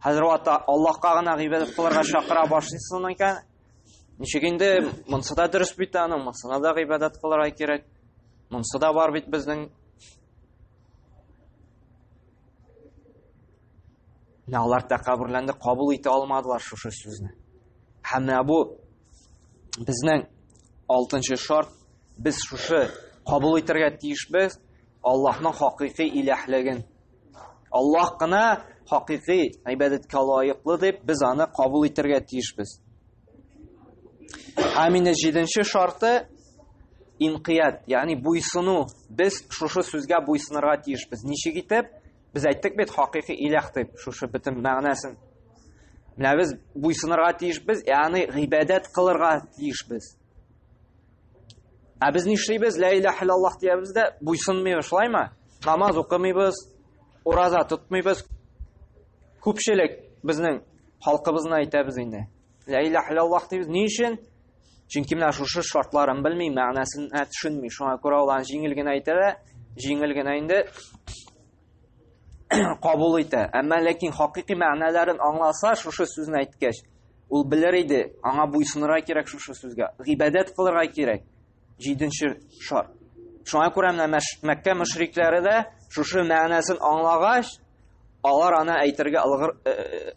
Хәзер Аллаһка гына гыйбадат кылырга чакыра башлыйсың икән. Ничек инде монсы да дөрес бит аның, монсына да гыйбадат кылырга кирәк. Монсы да бар бит безнең. Менә алар тәкъбирләрне кабул итә алмадылар шушы сүзне. Һәм менә бу безнең 6нчы шарт, без шушы кабул итәргә тиешбез Аллаһның хакыйкый иләһлеген. Аллаһ кына хакыйкый гыйбадәткә лаеклы дип без аны кабул итәргә тиешбез. Һәм инде 7нче шарты инқият, ягъни буйсыну. Без шушы сүзгә буйсынырга тиешбез. Ничек итеп? Biz әйттек бит хакыйкый иләһ дип, шушы бөтен мәгънәсен. Менә без буйсынырга тиешбез, ягъни гыйбадат кылырга тиешбез. Без нишлибез? Ла илаһа иллаллаһ диябез дә буйсынмыйбыз, шулаймы? Намаз укымыйбыз, ураза тотмыйбыз. Күпчелек безнең халкыбызны әйтәбез инде. Ла илаһа иллаллаһ дибез. Ни өчен? Чөнки менә шушы шартларын белми, мәгънәсен төшенми. Шуңа күрә улар җиңел генә әйтә, җиңел генә инде кабул итә. Әмма ләкин хакыйкый мәгънәләрен аңласа, шушы сүзне әйткәч, ул белер иде, аңа буйсынырга кирәк шушы сүзгә. Гыйбадат кылырга кирәк. 7нче шарт. Шуңа күрә менә Мәккә мөшрикләре дә шушы мәгънәсен аңлагач, алар аны әйтергә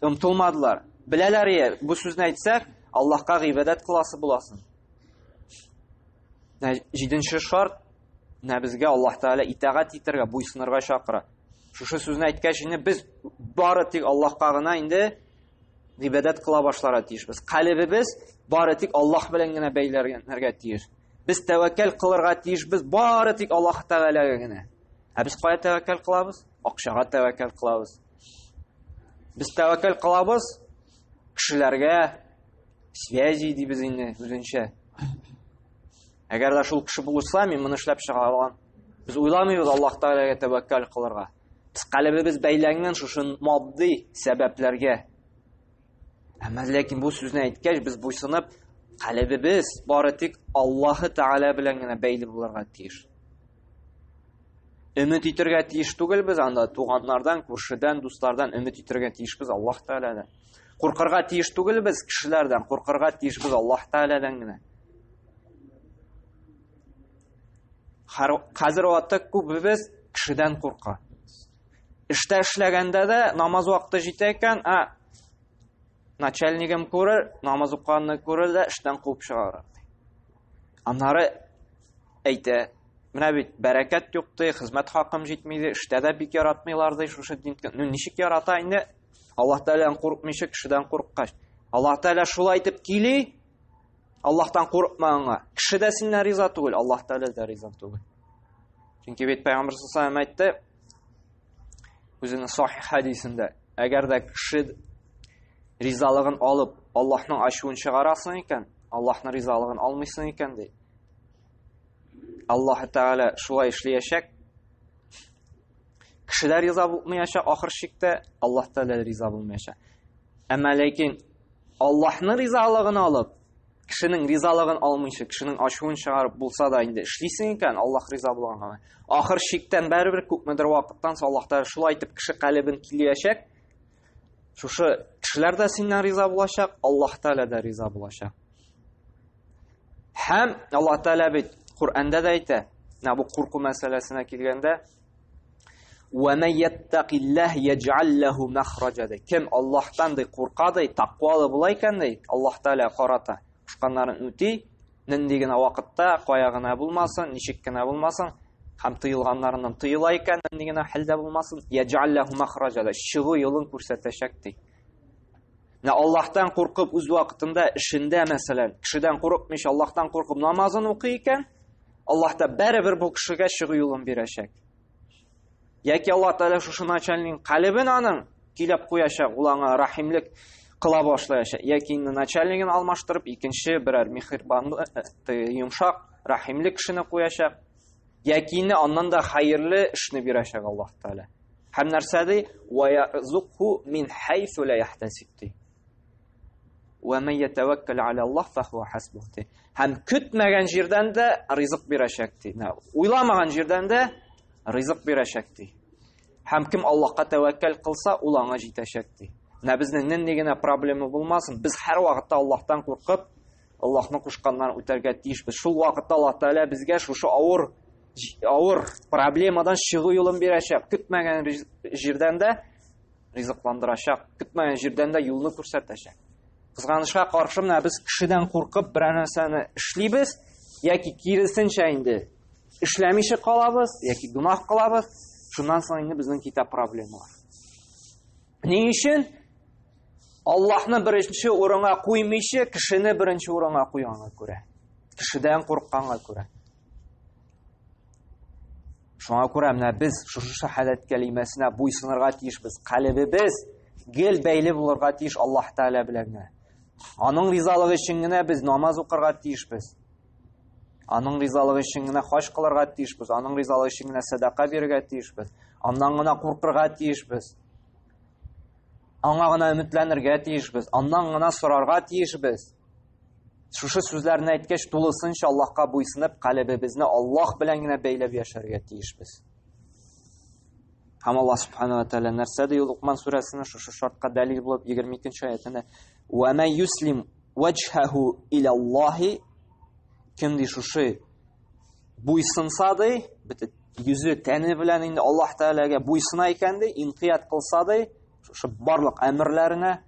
ымтылмадылар. Беләләр иде, бу сүзне әйтсәк, Аллаһка гыйбадат кыласы буласың. 7нче шарт, безгә Аллаһ Тәгалә итагать итәргә, буйсынырга чакыра. Шушы сүзне әйткәч, инде без бары тик Аллаһка гына инде гыйбадат кыла башларга тиешбез. Калбыбыз бары тик Аллаһ белән генә бәйләргә тиеш. Без тәвәккәл кылырга тиешбез бары тик Аллаһ Тәгаләгә генә. Без кая тәвәккәл кылабыз? Акчага тәвәккәл кылабыз. Без тәвәккәл кылабыз кешеләргә, связи дибез инде үзенчә. Әгәр дә шул кеше булса, мин моны эшләп чыга алам. Без уйламыйбыз Аллаһ Тәгаләгә тәвәккәл кылырга. Biz калбыбыз бәйләнгән шушы мадди сәбәпләргә. Әмма ләкин бу сүзне әйткәч, без буйсынып, калбыбыз бары тик Аллаһ Тәгалә белән генә бәйле булырга тиеш. Өмет итәргә тиеш түгел без анда туганнардан, күршедән, дуслардан өмет итәргә тиешбез Аллаһ Тәгаләдән. Куркырга тиеш түгел без кешеләрдән, куркырга тиешбез Аллаһ Тәгаләдән генә. Хәзер вакытта күбебез кешедән курка. Эштә эшләгәндә дә намаз вакыты җитә икән, начальнигым күрер, намаз укганны күрер дә эштән куып чыгарыр. Аннары әйтә, менә бит бәрәкәт юк ди, хезмәт хакым җитми ди, эштә дә бик яратмыйлар ди шушы динкә. Ничек ярата инде? Аллаһ Тәгаләдән курыкмыйча кешедән курыккач. Аллаһ Тәгалә шулай әйтеп кили, Аллаһтан курыкма аңа. Кеше дә синнән риза түгел, Аллаһ Тәгалә дә риза түгел. Чөнки бит Пәйгамбер саллаллаһу алейһи ва саллям әйтте, үзенең сахих хадисендә, әгәр дә кеше ризалыгын алып, Аллаһның ачуын чыгарасың икән, Аллаһның ризалыгын алмыйсың икән ди. Аллаһ Тәгалә шулай эшләячәк. Кешеләр риза булмаячак, ахыр чиктә Аллаһ Тәгалә риза булмаячак. Әмма ләкин Аллаһның ризалыгын алып, кешенең ризалыгын алмыйча, кешенең ачуын чыгарып булса да инде эшлисең икән, Аллаһ риза булганга. Ахыр чиктән бәрбер күпмедер вакыттан соң Аллаһ Тәгалә шулай әйтеп кеше калбын киләячәк. Шушы кешеләр дә синнән риза булачак, Аллаһ Тәгалә дә риза булачак. Һәм Аллаһ Тәгалә бит Куръанда да әйтә, бу курку мәсьәләсенә килгәндә, "Ва ман яттақиллаһ ядж'ал лаху махраҗа." Кем Аллаһтан ди курка ди, тақвалы була икән ди, Аллаһ Тәгалә карата. Кушканнарын үти, нинди генә вакытта, кая гына булмасын, ничек кенә булмасын, һәм тыелганнарыннан тыела икән, нинди генә хәлдә булмасын, ядж'ал лаху махраҗа. Чыгу юлын күрсәтәчәк ди. Аллаһтан куркып үз вакытында эшендә мәсәлән, кешедән курыкмыйча Аллаһтан куркып намазын укый икән, Аллаһ та бәрбер бу кешегә чыгу юлын бирәчәк. Яки Аллаһ Тәгалә шушы начальник калбын аның килеп куячак, ул аңа рахимлек кыла башлаячак. Яки начальнигын алмаштырып, икенче берәр мехрибанлы, йомшак, рахимле кешене куячак. Яки аннан да хәерле эшне бирәчәк Аллаһ Тәгалә. Һәм нәрсәди? Ва ярзукху мин хайсу ла яхтасиб. وَمَنْ يَتَوَكَّلْ عَلَى اللَّهِ فَهُوَ حَسْبُهُ. Һәм көтмәгән җирдән дә ризык бирәчәк ди. Уйламаган җирдән дә ризык бирәчәк ди. Һәм кем Аллаһка тәвәккәл кылса, ул аңа җитәчәк ди. Безнең нинди генә проблема булмасын, без һәр вакытта Аллаһтан куркып, Аллаһның кушканнарын үтәргә тиешбез. Шул вакытта Аллаһ Тәгалә безгә шушы авыр проблемадан чыгу юлын бирәчәк. Көтмәгән җирдән дә ризыкландырачак, көтмәгән җирдән дә юлны күрсәтәчәк. Кызганычка каршы, без кешедән куркып бер нәрсәне эшлибез, яки киресенчә инде эшләмичә калабыз, яки гунах кылабыз. Шуннан соң инде безнең китә проблемалар. Ни өчен? Аллаһны беренче урынга куймыйча, кешене беренче урынга куйганга күрә. Кешедән куркканга күрә. Шуңа күрә без шушы шаһадат кәлимәсенә буйсынырга тиешбез. Калбыбыз гел бәйле булырга тиеш Аллаһ Тәгалә белән. Аның ризалыгы өчен генә без намаз укырга тиешбез. Аның ризалыгы өчен генә хаҗ кылырга тиешбез. Аның ризалыгы өчен генә садака бирергә тиешбез. Аннан гына куркырга тиешбез. Аңа гына өметләнергә тиешбез. Аннан гына сорарга тиешбез. Шушы сүзләрне әйткәч, тулысынча Аллаһка буйсынып, калбыбызны Аллаһ белән генә бәйләп яшәргә тиешбез. Һәм Аллаһ Субханаһу ва Тәгалә нәрсә ди? Луқман сүрәсенең шушы шартка дәлил булып 22-нче аятында: "Ва ман юслим ваҗһаху иля Аллаһи", кем ди шушы буйсынса ди, йөзе тәне белән инде Аллаһ Тәгаләгә буйсына икән ди, инқият кылса ди, шушы барлык әмерләренә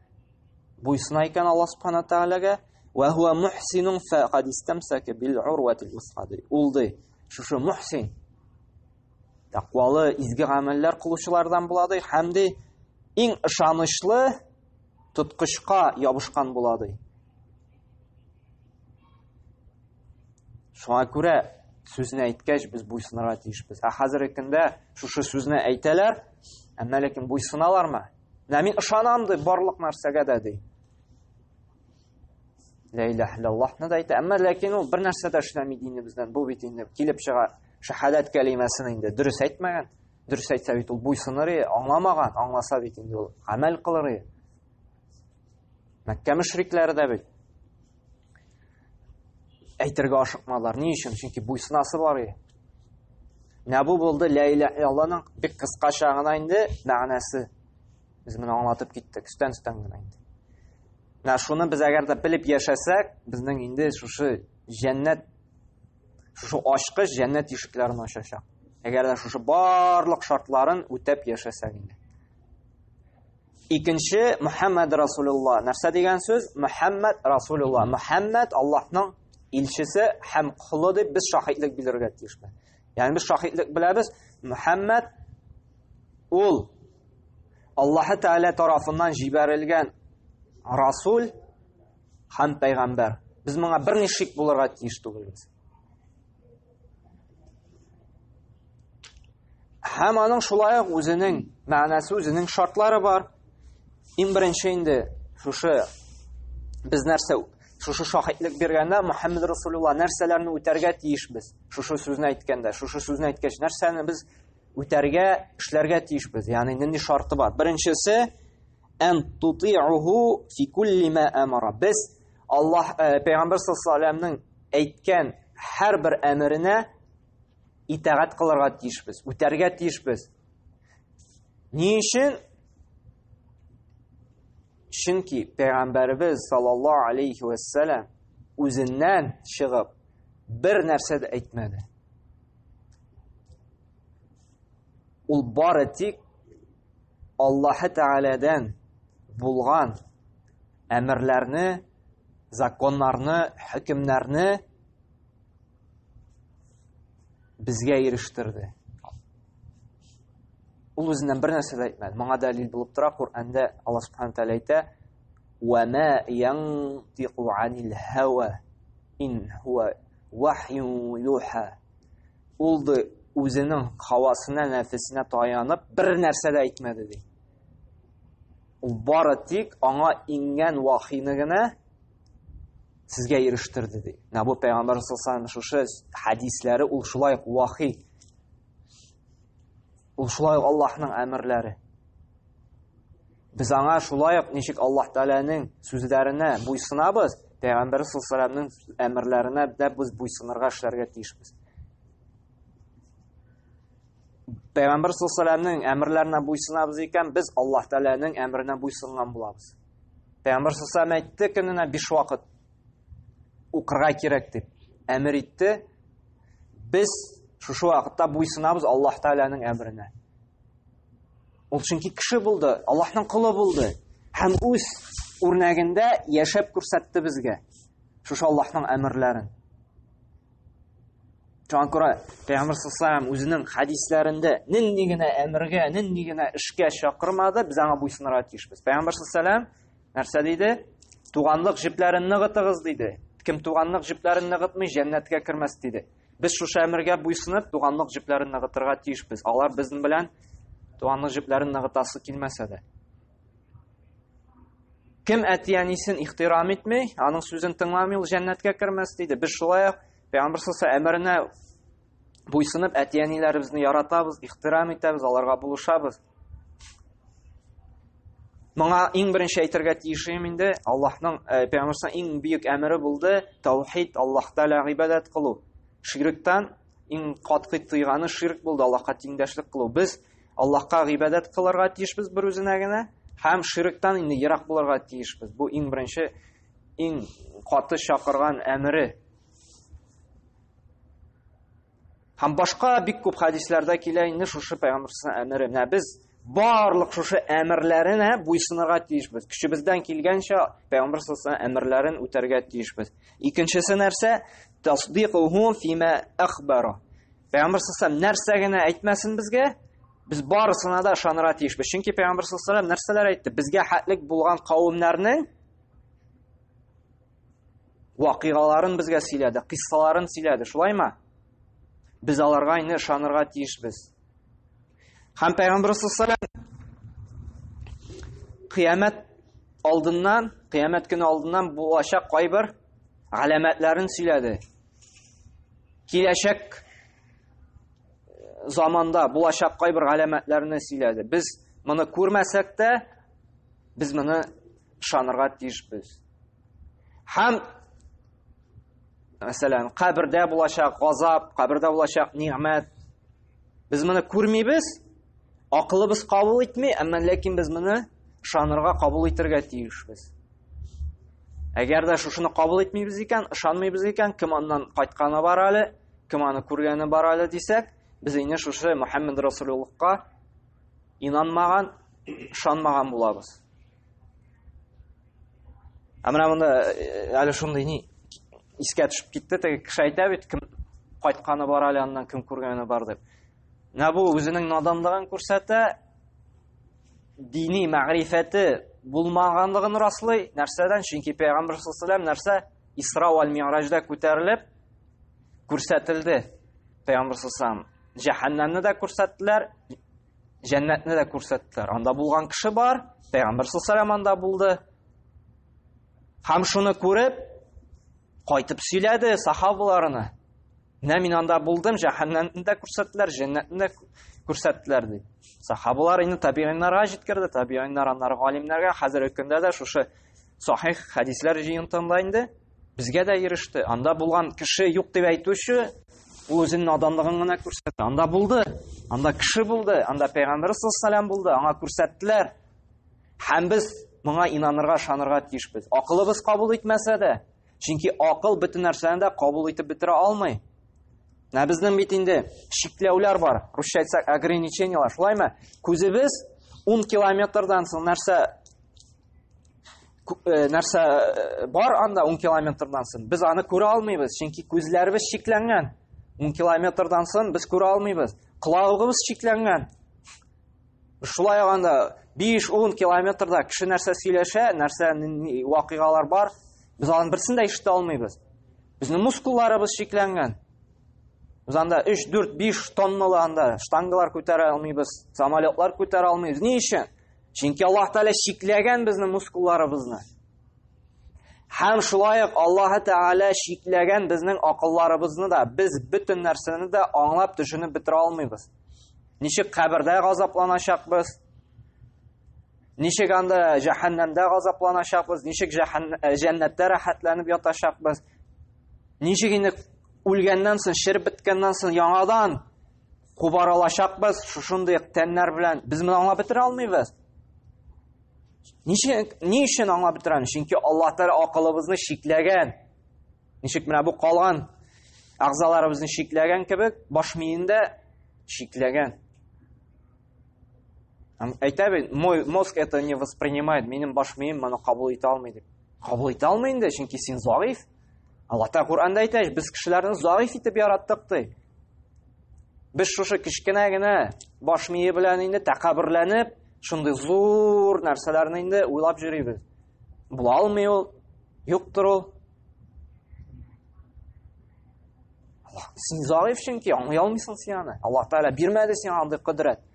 буйсына икән Аллаһ Субханаһу ва Тәгаләгә, "Ва хуа мухсинун фaqad истамсака бил урватил вусқа", ул ди шушы мухсин, тақвалы, изге гамәлләр кылучылардан була ди, һәм ди иң ышанычлы тоткычка ябышкан була ди. Шуңа күрә сүзне әйткәч, без буйсынырга тиешбез. Хәзерге көндә шушы сүзне әйтәләр, әмма ләкин буйсыналармы? Мин ышанам ди барлык нәрсәгә дә ди. Ла илаһа иллаллаһны да әйтә, әмма ләкин ул бер нәрсә дә эшләми динебездән. Бу бит инде килеп чыга шаһадат кәлимәсен инде дөрес әйтмәгән. Дөрес әйтсә бит ул буйсыныр, аңламаган, аңласа бит инде ул амәл кылыр. Мәккә мөшрикләре дә бит әйтергә ашыкмалар. Ни өчен? Чөнки буйсынасы бар. Бу булды ла илаһа иллаллаһның бик кыскача гына инде мәгънәсе. Без моны аңлатып киттек, үстән гына инде. Шуны без әгәр дә белеп яшәсәк, безнең инде шушы җәннәт, шушы ачкыч җәннәт ишекләрен ачачак. Әгәр дә шушы барлык шартларын үтәп яшәсәк инде. Икенче, Мухаммад Расулуллаһ. Нәрсә дигән сүз? Мухаммад Расулуллаһ. Мухаммад Аллаһның илчесе һәм кулы дип без шаһидлек билергә тиешбез. Ягъни без шаһидлек беләбез, Мухаммад ул Аллаһ Тәгалә тарафыннан җибәрелгән Расул һәм пәйгамбәр. Без моңа берни шик булырга тиеш түгелбез. Һәм аның шулай ук үзенең мәгънәсе, үзенең шартлары бар. Иң беренче инде шушы без нәрсә, шушы шаһидлек биргәндә Мухаммад Расулуллаһ нәрсәләрне үтәргә тиешбез. Шушы сүзне әйткәндә, шушы сүзне әйткәч, нәрсәне без үтәргә, эшләргә тиешбез. Ягъни нинди шарты бар? Беренчесе ан тути'уху фи кулли ма амара. Без Аллаһ пәйгамбер саллаллаһу алейһи ва сәлләмнең әйткән һәр бер әмеренә итагать кылырга тиешбез, үтәргә тиешбез. Ни өчен? Чөнки пәйгамбәрбез саллаллаһу алейһи ва сәлләм үзеннән чыгып бер нәрсә дә әйтмәде. Ул бары тик Аллаһ Тәгаләдән булган әмерләрне, законнарны, хөкемнәрне безгә ирештерде. Ул үзеннән бер нәрсә дә әйтмәде. Моңа дәлил булып тора Куръанда Аллаһ Субханаһу ва Тәгалә әйтә: "Ва ма янтиқу анил һава ин хуа вахью юха." Ул үзенең хавасына, нәфесенә таянып бер нәрсә дә әйтмәде ди. Ул бары тик аңа ингән вахийны гына сезгә ирештерде ди. Бу пәйгамбер саллаллаһу алейһи ва сәлләм шушы хадисләре ул шулай ук вахий. Ул шулай ук Аллаһның әмерләре. Biz аңа шулай ук ничек Аллаһ Тәгаләнең сүзләренә буйсынабыз, Пәйгамбәр саллаллаһу алейһи ва сәлләмнең әмерләренә дә без буйсынырга эшләргә тиешбез. Пәйгамбер саллаллаһу алейһи ва сәлләмнең әмерләренә буйсынабыз икән, без Аллаһ Тәгаләнең әмеренә буйсынган булабыз. Пәйгамбер саллаллаһу алейһи ва сәлләм әйтте, көненә 5 вакыт укырга кирәк дип әмер итте. Без шушы вакытта буйсынабыз Аллаһ Тәгаләнең әмеренә. Ул чөнки кеше булды, Аллаһның кулы булды. Һәм үз үрнәгендә яшәп күрсәтте безгә шушы Аллаһның әмерләрен. Шуңа күрә Пәйгамбер саллаллаһу алейһи ва сәлләм үзенең хәдисләрендә нинди генә әмергә, нинди генә эшкә чакырмады, без аңа буйсынырга тиешбез. Пәйгамбер саллаллаһу алейһи ва сәлләм нәрсә диде? Туганлык җепләрен ныгытыгыз диде. Кем туганлык җепләрен ныгытмый, җәннәткә кермәс диде. Без шушы әмергә буйсынып, туганлык җепләрен ныгытырга тиешбез. Алар безнең белән туганлык җепләрен ныгытасы килмәсә дә. Кем әти-әнисен ихтирам итмәй, аның сүзен тыңламый, ул җәннәткә кермәс диде. Без шулай Пәйгамбер саллаллаһу алейһи ва сәлләм әмеренә буйсынып, әти-әниләребезне яратабыз, ихтирам итәбез, аларга булышабыз. Моңа иң беренче әйтергә тиешем инде, Аллаһның Пәйгамбернең иң бөек әмере булды таухид, Аллаһка гыйбадәт кылу. Ширктан иң катгый тыйганы ширк булды, Аллаһка тиңдәшлек кылу. Без Аллаһка гыйбадәт кылырга тиешбез бер үзенә генә, һәм ширктан инде ерак булырга тиешбез. Бу иң беренче, иң каты чакырган әмере. Һәм башка бик күп хәдисләрдә килә инде шушы Пәйгамбернең әмере. Менә без барлык шушы әмерләренә буйсынырга тиешбез. Көчебездән килгәнчә Пәйгамбер саллаллаһу алейһи ва сәлләм әмерләрен үтәргә тиешбез. Икенчесе нәрсә? Тасдиқуһу фима ахбара. Пәйгамбер саллаллаһу алейһи ва сәлләм нәрсә генә әйтмәсен безгә, без барысына да ышанырга тиешбез. Чөнки Пәйгамбер саллаллаһу алейһи ва сәлләм нәрсәләр әйтте? Безгә хәтлек булган кавемнәрнең вакыйгаларын безгә сөйләде, кыссаларын сөйләде. Шулаймы? Biz аларга инде ышанырга тиешбез. Һәм Пәйгамбер саллаллаһу алейһи ва сәлләм кыямәт көне алдыннан булачак кайбер галәмәтләрен сөйләде. Киләчәк заманда булачак кайбер галәмәтләрне сөйләде. Без моны күрмәсәк тә, без моны ышанырга тиешбез. Һәм мәсәлән, кабердә булачак газап, кабердә булачак ниъмәт. Без моны күрмибез, акылыбыз кабул итми, әмма ләкин без моны ышанырга, кабул итәргә тиешбез. Әгәр дә шушыны кабул итмибез икән, ышанмыйбыз икән, кем аннан кайтканы бар әле, кем аны күргәне бар әле дисәк, без инде шушы Мөхәммәд Расулуллаһка инанмаган, ышанмаган булабыз. Әмма монда әле шундый искә төшеп китте, теге кеше әйтә бит, кем кайтканы бар әле, аннан кем күргәне бар дип. Менә бу үзенең наданлыгын күрсәтә, дини мәгърифәте булмаганлыгын раслый. Нәрсәдән? Чөнки Пәйгамбер саллаллаһу алейһи ва сәлләм нәрсә? Исра ва Ми'раҗда күтәрелеп күрсәтелде. Пәйгамбер саллаллаһу алейһи ва сәлләм җәһәннәмне дә күрсәттеләр, җәннәтне дә күрсәттеләр. Анда булган кеше бар, Пәйгамбер саллаллаһу алейһи ва сәлләм анда булды. Һәм шуны күреп кайтып сөйләде сахабаларына. Менә мин анда булдым, җәһәннәмне дә күрсәттеләр, җәннәтне дә күрсәттеләр ди. Сахабалар инде табигиннарга җиткерде, табигиннар аннары галимнәргә, хәзерге көндә дә шушы сахих хәдисләр җыентында инде безгә дә иреште. Анда булган кеше юк дип әйтүче үзенең наданлыгын гына күрсәтте. Анда булды, анда кеше булды, анда Пәйгамбер саллаллаһу алейһи ва сәлләм булды, аңа күрсәттеләр. Һәм biz моңа инанырга, ышанырга тиешбез. Акылыбыз кабул итмәсә дә, чөнки акыл бөтен нәрсәне дә кабул итеп бетерә алмый. Менә безнең бит инде шикләүләр бар. Русча әйтсәк, ограничениялар. Шулаймы? Күзебез 10 километрдан соң нәрсә бар анда 10 километрдан соң. Без аны күрә алмыйбыз, чөнки күзләребез шикләнгән. 10 километрдан соң без күрә алмыйбыз. Колагыбыз шикләнгән. Шулай анда 5-10 километрда кеше нәрсә сөйләшә, нәрсә вакыйгалар бар, без аның берсен дә ишетә алмыйбыз. Безнең мускулларыбыз шикләнгән. Biz anda 3, 4, 5 tonnалы анда штангалар күтәрә алмыйбыз, самолетлар күтәрә алмыйбыз. Ни өчен? Чөнки Аллаһ Тәгалә шикләгән безнең мускулларыбызны. Һәм шулай ук Аллаһ Тәгалә шикләгән безнең акылларыбызны да, без бөтен нәрсәне дә аңлап төшенеп бетерә алмыйбыз. Ничек кабердә газапланачакбыз? Ничек анда җәһәннәмдә газапланачакбыз, ничек җәннәттә рәхәтләнеп ятачакбыз. Ничек инде үлгәннән соң, чиреп беткәннән соң яңадан кубарылачакбыз шушындый тәннәр белән. Без моны аңлап бетерә алмыйбыз. Ни өчен аңлап бетерәм? Чөнки Аллаһ Тәгалә акылыбызны шикләгән. Ничек менә бу калган агъзаларыбызны шикләгән кебек, баш миендә шикләгән. Әйтә бит, мой мозг это не воспринимает, минем баш мием моны кабул итә алмый дип. Кабул итә алмый инде, чөнки син заиф. Аллаһ Тәгалә Куръанда әйтә, без кешеләрне заиф итеп яраттык ди. Без шушы кичкенә генә баш мие белән инде тәкәббүрләнеп, шундый зур нәрсәләрне инде уйлап йөрибез. Була алмый ул, юктыр ул. Син заиф чөнки аңлый алмыйсың син аны. Аллаһ Тәгалә бирмәде сиңа андый кудрәт.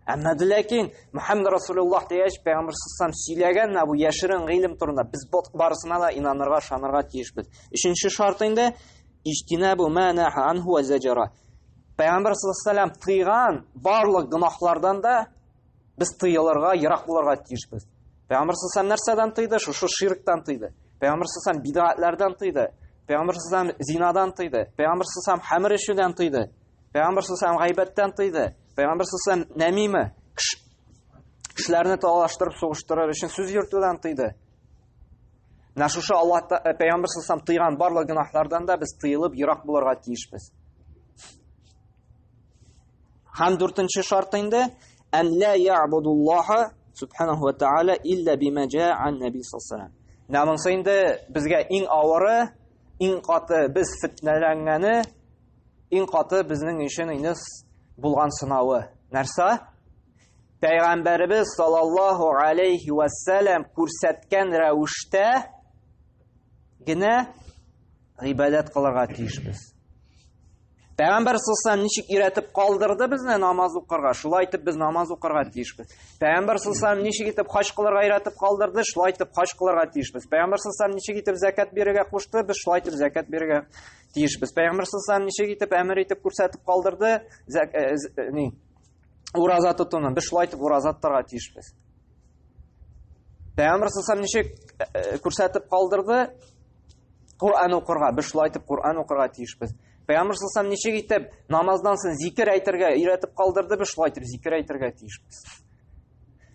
Әмма ләкин Мөхәммәд Расулуллаһ дигәч Пәйгамбәр саллаллаһу сөйләгән бу яшерен гыйлем турында без барысына да инанырга, шанырга тиешбез. Өченче шарт инде иҗтинабу ма наха анху ва заҗара. Пәйгамбәр саллаллаһу тыйган барлык гынаһлардан да без тыелырга, ерак булырга тиешбез. Пәйгамбәр саллаллаһу нәрсәдән тыйды? Шушы ширктан тыйды. Пәйгамбәр саллаллаһу бидгатьләрдән тыйды. Пәйгамбәр саллаллаһу зинадан тыйды. Пәйгамбәр саллаллаһу хәмер эшүдән тыйды. Пәйгамбәр саллаллаһу гайбәттән тыйды. Пәйгамбәр саллаллаһу нәмиме, кешеләрне талаштырып сугыштырыр өчен сүз йөртүдән тыйды. Менә шушы Аллаһ Пәйгамбәр саллаллаһу тыйган барлык гынаһлардан да без тыелып ерак булырга тиешбез. Һәм дүртенче шарт инде ан ла яъбудуллаһа субханаху ва тааля илля бима жаа ан наби саллаллаһу алейхи. Намынсы инде безгә иң авыры, иң каты без фитнәләнгәне, иң каты безнең өчен инде булган сынавы. Нәрсә? Пәйгамбәрбез саллаллаһу алейхи ва саллям күрсәткән рәвештә генә гыйбадат кылырга тиешбез. Пәйгамбәр саллаллаһу ничек иретеп калдырды безне намаз укырга, шулай итеп без намаз укырга тиешбез. Пәйгамбәр саллаллаһу ничек итеп хаҗ кылырга иретеп калдырды, шулай итеп хаҗ кылырга тиешбез. Пәйгамбәр саллаллаһу ничек итеп закат бирергә кушты, без шулай итеп закат бирергә тиешбез. Пәйгамбәр саллаллаһу ничек итеп әмер итеп күрсәтеп калдырды, ураза тотуны, без шулай итеп ураза тотарга тиешбез. Пәйгамбәр саллаллаһу ничек күрсәтеп калдырды, Куръан укырга, без шулай итеп Куръан укырга тиешбез. Пәйгамбәр саллаллаһу ничек итеп намаздан соң зикр әйтергә өйрәтеп калдырды, без шулай итеп зикр әйтергә тиешбез.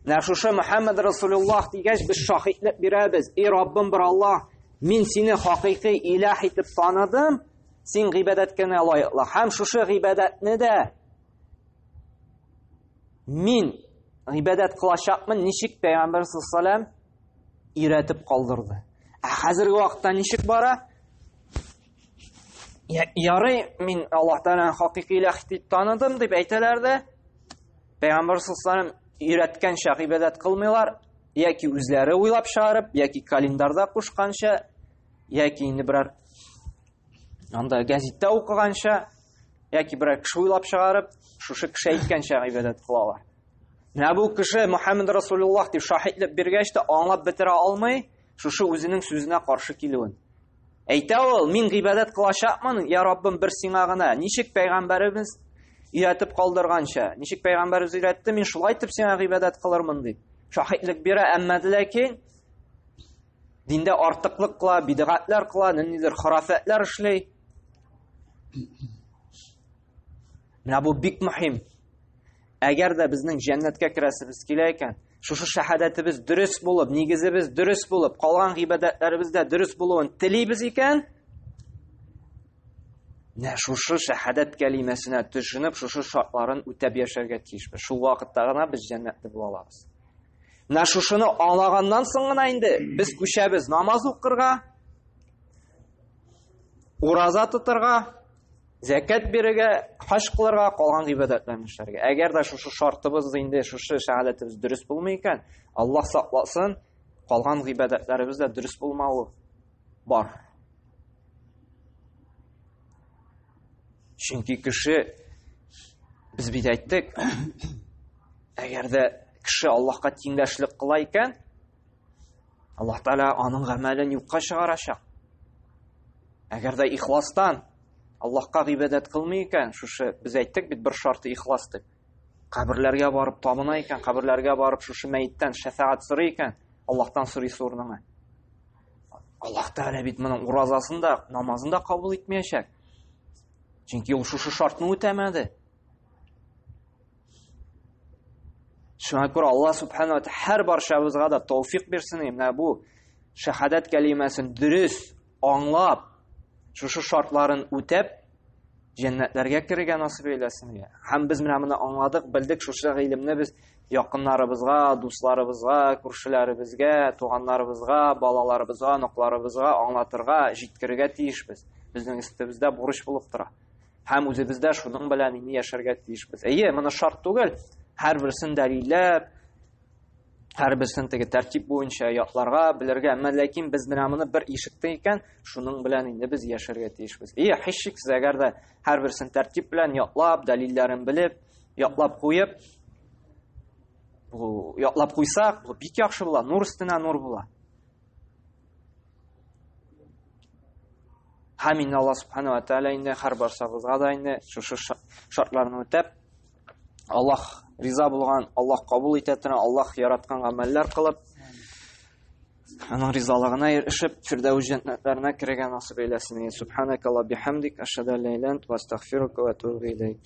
Менә шушы Мөхәммәд Расулуллаһ дигәч без шаһидлек бирәбез. И Раббым бер Аллаһ, мин сине хакыйкый илаһ итеп таныдым, син гыйбадәткә лаеклы. Һәм шушы гыйбадәтне дә мин гыйбадәт кылачакмын, ничек Пәйгамбәр саллаллаһу алейхи өйрәтеп калдырды. Хәзерге вакытта ничек бара? Ярый, мин Аллаһ Тәгаләне хакыйкый илаһ итеп таныдым дип әйтәләр дә, Пәйгамбәр саллаллаһу алейхи өйрәткәнчә гыйбадат кылмыйлар, яки үзләре уйлап чыгарып, яки календарда кушканча, яки инде берәр анда гәзиттә укыганча, яки берәр кеше уйлап чыгарып, шушы кеше әйткәнчә гыйбадат кылалар. Менә бу кеше Мөхәммәд Расулуллаһ дип шаһидлек биргәч тә аңлап бетерә алмый, шушы үзенең сүзенә каршы килүен. Әйтә ул, мин гыйбадат кылачакмын, я Раббым, бер сиңа гына. Ничек Пәйгамбәребез өйрәтеп калдырганча, ничек Пәйгамбәребез өйрәтте, мин шулай итеп сиңа гыйбадат кылырмын дип. Шаһидлек бирә, әмма ләкин диндә артыклык кыла, бидгатьләр кыла, ниндидер харафатлар эшләй. Менә бу бик мөһим. Әгәр дә безнең җәннәткә керәсебез килә икән, шушы шәһадәтебез дөрес булып, нигезебез дөрес булып, калган гыйбадәтләребез дә дөрес булуын телибез икән, менә шушы шәһадәт кәлимәсенә төшенеп, шушы шартларын үтәп яшәргә тиешбез. Шул вакытта гына без җәннәттә була алабыз. Менә шушыны аңлаганнан соң гына инде без күчәбез намаз укырга, ураза тотарга, закат бирергә, хаҗ кылырга, калган гыйбадәтләрне эшләргә. Әгәр дә шушы шартыбыз инде, шушы шәһадәтебез дөрес булмый икән, Аллаһ сакласын, калган гыйбадәтләребез дә дөрес булмавы бар. Чөнки кеше, без бит әйттек, әгәр дә кеше Аллаһка тиңдәшлек кыла икән, Аллаһ Тәгалә аның гамәлен юкка чыгарачак. Әгәр дә ихластан Аллаһка гыйбадат кылмый икән, шушы без әйттек бит бер шарты ихлас дип. Каберләргә барып табына икән, каберләргә барып шушы мәйеттән шәфаәт сорый икән, Аллаһтан сорый урыныңа. Аллаһ Тәгалә бит моның уразасын да, намазын да кабул итмәячәк. Чөнки ул шушы шартны үтәмәде. Шуңа күрә Аллаһ Субханаһу ва Тәгалә һәр баршабызга да тәүфыйк бирсен. Менә бу шәһадәт кәлимәсен дөрес аңлап, шушы шартларын үтәп, җәннәтләргә керергә насыйп эйләсен. Һәм без менә моны аңладык, белдек, шушы гыйлемне без якыннарыбызга, дусларыбызга, күршеләребезгә, туганнарыбызга, балаларыбызга, анакларыбызга аңлатырга, җиткерергә тиешбез. Безнең өстебездә бурыч булып тора. Һәм үзебездә шуның белән инде яшәргә тиешбез. Моны шарт түгел. Һәрберсен дәлилләп, һәрберсен теге тәртип буенча ятларга, белергә, ләкин без менә моны бер ишеттек икән, шуның белән инде без яшәргә тиешбез. Һичшиксез, әгәр дә һәрберсен тәртип белән ятлап, дәлилләрен белеп, ятлап куеп, бу ятлап куйсак, бу бик яхшы була, нур өстенә нур була. Һәм инде Аллаһ Субханаһу ва Тәгалә инде һәр барсагызга да инде шушы шартларны үтәп, Аллаһ риза булган, Аллаһ кабул итә торган, Аллаһ яраткан гамәлләр кылып, аның ризалыгына ирешеп, фирдәүс җәннәтләренә керергә насыйп эйләсен. Субханакалла бихамдик, ашһаду ан ла илаха илля анта, ва астагфирука ва атубу илейк.